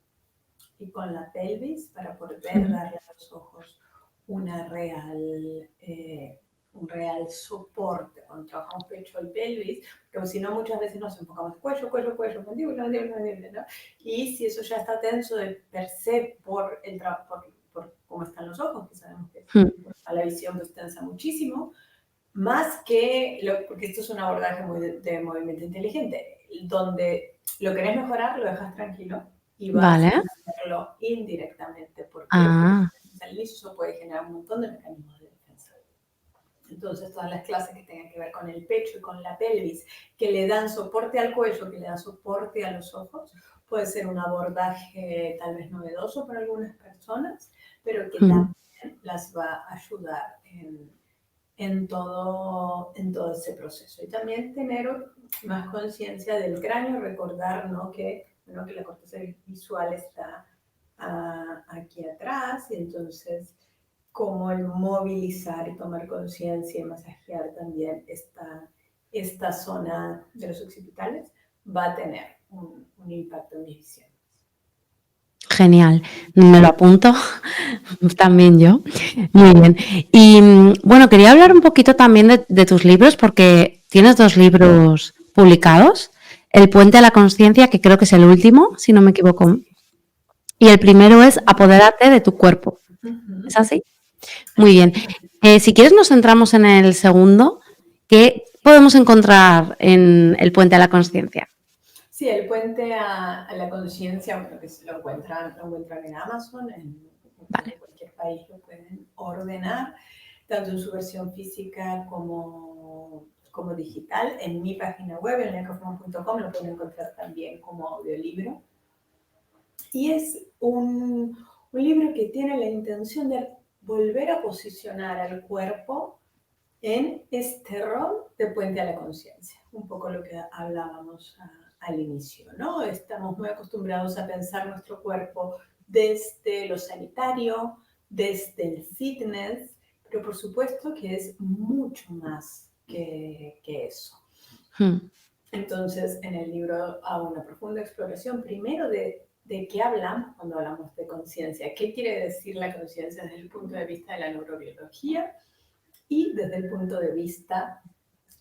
y con la pelvis para poder darle a los ojos una un real soporte cuando trabajamos pecho y pelvis, pero si no muchas veces nos enfocamos cuello, cuello, cuello, mandíbula, mandíbula, mandíbula, ¿no? Y si eso ya está tenso de per se por por cómo están los ojos, que sabemos que a la visión pues tensa muchísimo, más que, porque esto es un abordaje muy de movimiento inteligente, donde lo querés mejorar, lo dejas tranquilo y vas
Vale.
a hacerlo indirectamente. ¿Por qué? Porque
Ah.
al inicio eso puede generar un montón de mecanismos de defensa. Entonces, todas las clases que tengan que ver con el pecho y con la pelvis, que le dan soporte al cuello, que le dan soporte a los ojos, puede ser un abordaje tal vez novedoso para algunas personas, pero que también las va a ayudar en todo ese proceso. Y también tener más conciencia del cráneo, recordar, ¿no? Bueno, que la corteza visual está aquí atrás, y entonces cómo el movilizar y tomar conciencia y masajear también esta zona de los occipitales va a tener un impacto en mi visión.
Genial, me lo apunto también yo. Muy bien. Y bueno, quería hablar un poquito también de tus libros, porque tienes 2 libros publicados. El puente a la conciencia, que creo que es el último, si no me equivoco. Y el primero es Apodérate de tu cuerpo. ¿Es así? Muy bien. Si quieres nos centramos en el segundo. ¿Qué podemos encontrar en el puente a la conciencia?
Sí, el puente a la conciencia, bueno, que lo encuentran en Amazon,
Vale.
en cualquier país lo pueden ordenar, tanto en su versión física como digital. En mi página web, en leacofman.com, lo pueden encontrar también como audiolibro. Y es un libro que tiene la intención de volver a posicionar al cuerpo en este rol de puente a la conciencia. Un poco lo que hablábamos al inicio, ¿no? Estamos muy acostumbrados a pensar nuestro cuerpo desde lo sanitario, desde el fitness, pero por supuesto que es mucho más que eso. Entonces, en el libro hago una profunda exploración, primero de qué hablamos cuando hablamos de conciencia, qué quiere decir la conciencia desde el punto de vista de la neurobiología y desde el punto de vista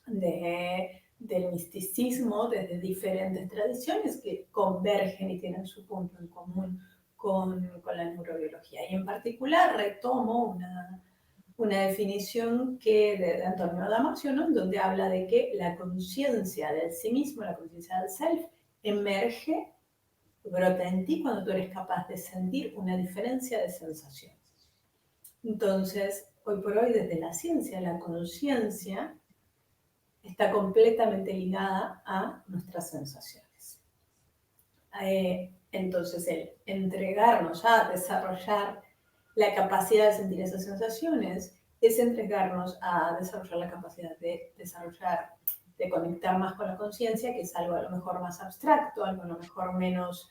del misticismo, desde diferentes tradiciones que convergen y tienen su punto en común con la neurobiología. Y en particular retomo una definición de Antonio Damasio, ¿no? Donde habla de que la conciencia del sí mismo, la conciencia del self, emerge, brota en ti cuando tú eres capaz de sentir una diferencia de sensaciones. Entonces, hoy por hoy, desde la ciencia, la conciencia está completamente ligada a nuestras sensaciones. Entonces, el entregarnos a desarrollar la capacidad de sentir esas sensaciones es entregarnos a desarrollar la capacidad de conectar más con la conciencia, que es algo a lo mejor más abstracto, algo a lo mejor menos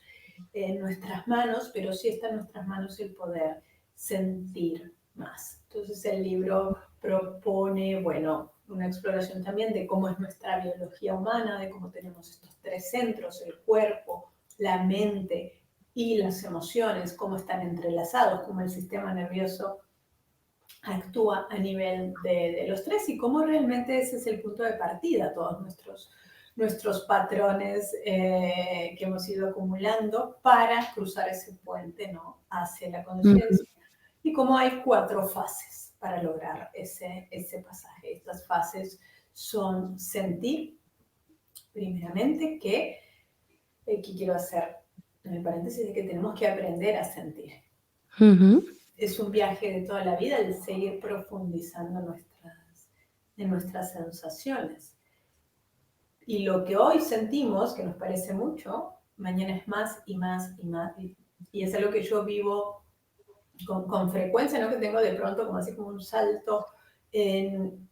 en nuestras manos, pero sí está en nuestras manos el poder sentir más. Entonces el libro propone, bueno, una exploración también de cómo es nuestra biología humana, de cómo tenemos estos 3 centros, el cuerpo, la mente y las emociones, cómo están entrelazados, cómo el sistema nervioso actúa a nivel de los 3 y cómo realmente ese es el punto de partida, todos nuestros patrones que hemos ido acumulando para cruzar ese puente, ¿no? Hacia la conciencia. Y cómo hay 4 fases. para lograr ese pasaje. Estas fases son sentir, primeramente, que aquí quiero hacer en el paréntesis de que tenemos que aprender a sentir.
Ujú.
Es un viaje de toda la vida el seguir profundizando en nuestras sensaciones. Y lo que hoy sentimos, que nos parece mucho, mañana es más y más y más. Y es algo que yo vivo con frecuencia, ¿no? Que tengo de pronto como así como un salto en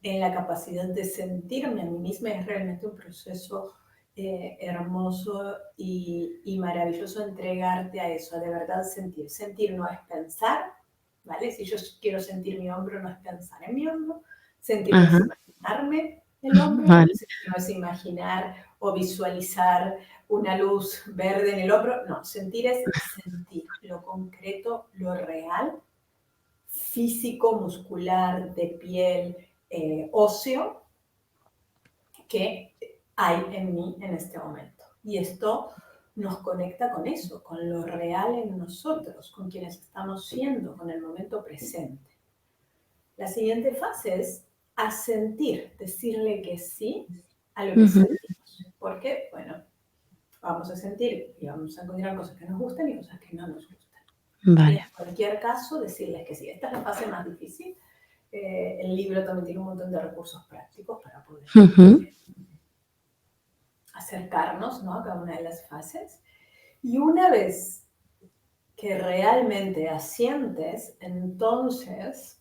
la capacidad de sentirme a mí misma. Es realmente un proceso hermoso y maravilloso entregarte a eso, a de verdad sentir. Sentir no es pensar, ¿vale? Si yo quiero sentir mi hombro, no es pensar en mi hombro. Sentir no es
Ajá.
imaginarme el hombro,
Vale.
sentir no es imaginar o visualizar una luz verde en el hombro. No, sentir es sentir lo concreto, lo real, físico, muscular, de piel, óseo, que hay en mí en este momento. Y esto nos conecta con eso, con lo real en nosotros, con quienes estamos siendo, con el momento presente. La siguiente fase es asentir, decirle que sí a lo que sentimos. Porque, bueno, vamos a sentir y vamos a encontrar cosas que nos gustan y cosas que no nos gustan. Y en
Vale.
cualquier caso, decirles que sí. Esta es la fase más difícil. El libro también tiene un montón de recursos prácticos para poder
Ujú.
acercarnos, ¿no?, a cada una de las fases. Y una vez que realmente asientes, entonces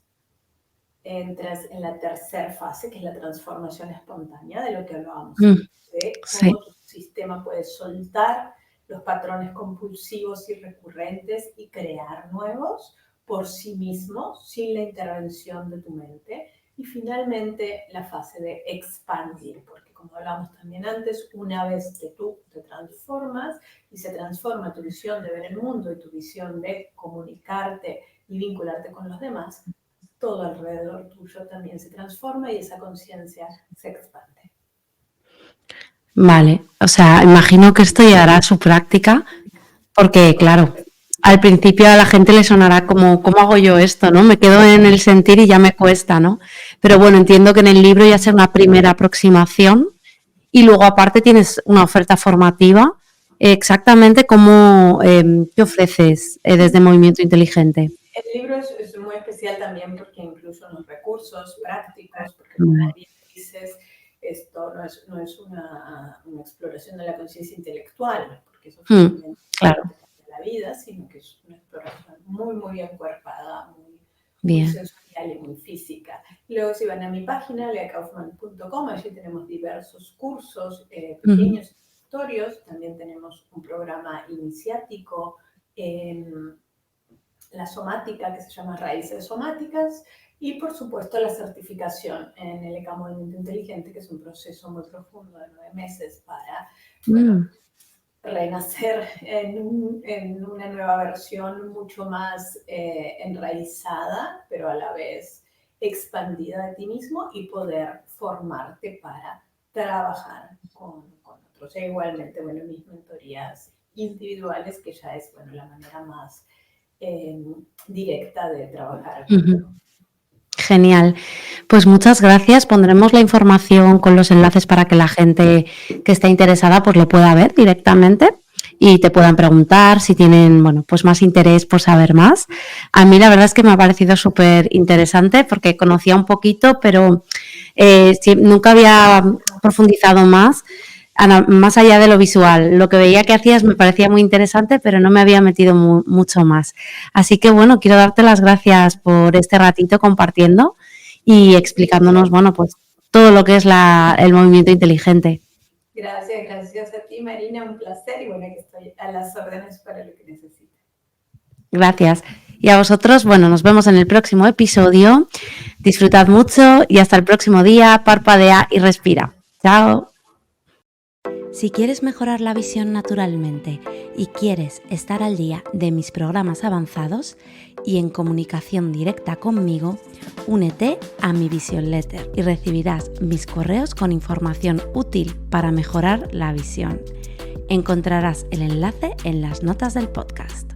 entras en la tercera fase, que es la transformación espontánea, de lo que hablábamos, de
Sí.
cómo tu sistema puede soltar los patrones compulsivos y recurrentes y crear nuevos por sí mismo, sin la intervención de tu mente. Y finalmente la fase de expandir, porque como hablamos también antes, una vez que tú te transformas y se transforma tu visión de ver el mundo y tu visión de comunicarte y vincularte con los demás, todo alrededor tuyo también se transforma y esa conciencia se expande.
Vale, o sea, imagino que esto llevará a su práctica, porque claro, al principio a la gente le sonará como, ¿cómo hago yo esto, no? Me quedo en el sentir y ya me cuesta, ¿no? Pero bueno, entiendo que en el libro ya sea una primera aproximación y luego aparte tienes una oferta formativa. Exactamente cómo, ¿qué ofreces desde Movimiento Inteligente?
El libro es muy especial también porque incluye unos recursos prácticos, porque como
Vale.
bien dices, esto no es una exploración de la conciencia intelectual, porque eso finalmente
Claro,
te cambia la vida, sino que es una exploración muy, muy encuerpada, muy
bien.
sensorial y muy física. Luego si van a mi página, leakaufman.com, allí tenemos diversos cursos, pequeños introductorios, también tenemos un programa iniciático en la somática que se llama Raíces Somáticas y por supuesto la certificación en el ECA Movimiento Inteligente, que es un proceso muy profundo de 9 meses para, bueno, renacer en una nueva versión mucho más enraizada, pero a la vez expandida de ti mismo y poder formarte para trabajar con otros. E igualmente, bueno, mis mentorías individuales, que ya es, bueno, la manera más directa de trabajar conmigo.
Genial. Pues muchas gracias. Pondremos la información con los enlaces para que la gente que esté interesada pues lo pueda ver directamente y te puedan preguntar si tienen, bueno, pues más interés por saber más. A mí la verdad es que me ha parecido súper interesante porque conocía un poquito, pero nunca había profundizado más allá de lo visual. Lo que veía que hacías me parecía muy interesante, pero no me había metido mucho más. Así que bueno, quiero darte las gracias por este ratito compartiendo y explicándonos, bueno, pues todo lo que es el movimiento inteligente.
Gracias a ti, Marina, un placer y bueno, que estoy a las órdenes para lo que necesites.
Gracias. Y a vosotros, bueno, nos vemos en el próximo episodio. Disfrutad mucho y hasta el próximo día. Parpadea y respira. Chao. Si quieres mejorar la visión naturalmente y quieres estar al día de mis programas avanzados y en comunicación directa conmigo, únete a mi Vision Letter y recibirás mis correos con información útil para mejorar la visión. Encontrarás el enlace en las notas del podcast.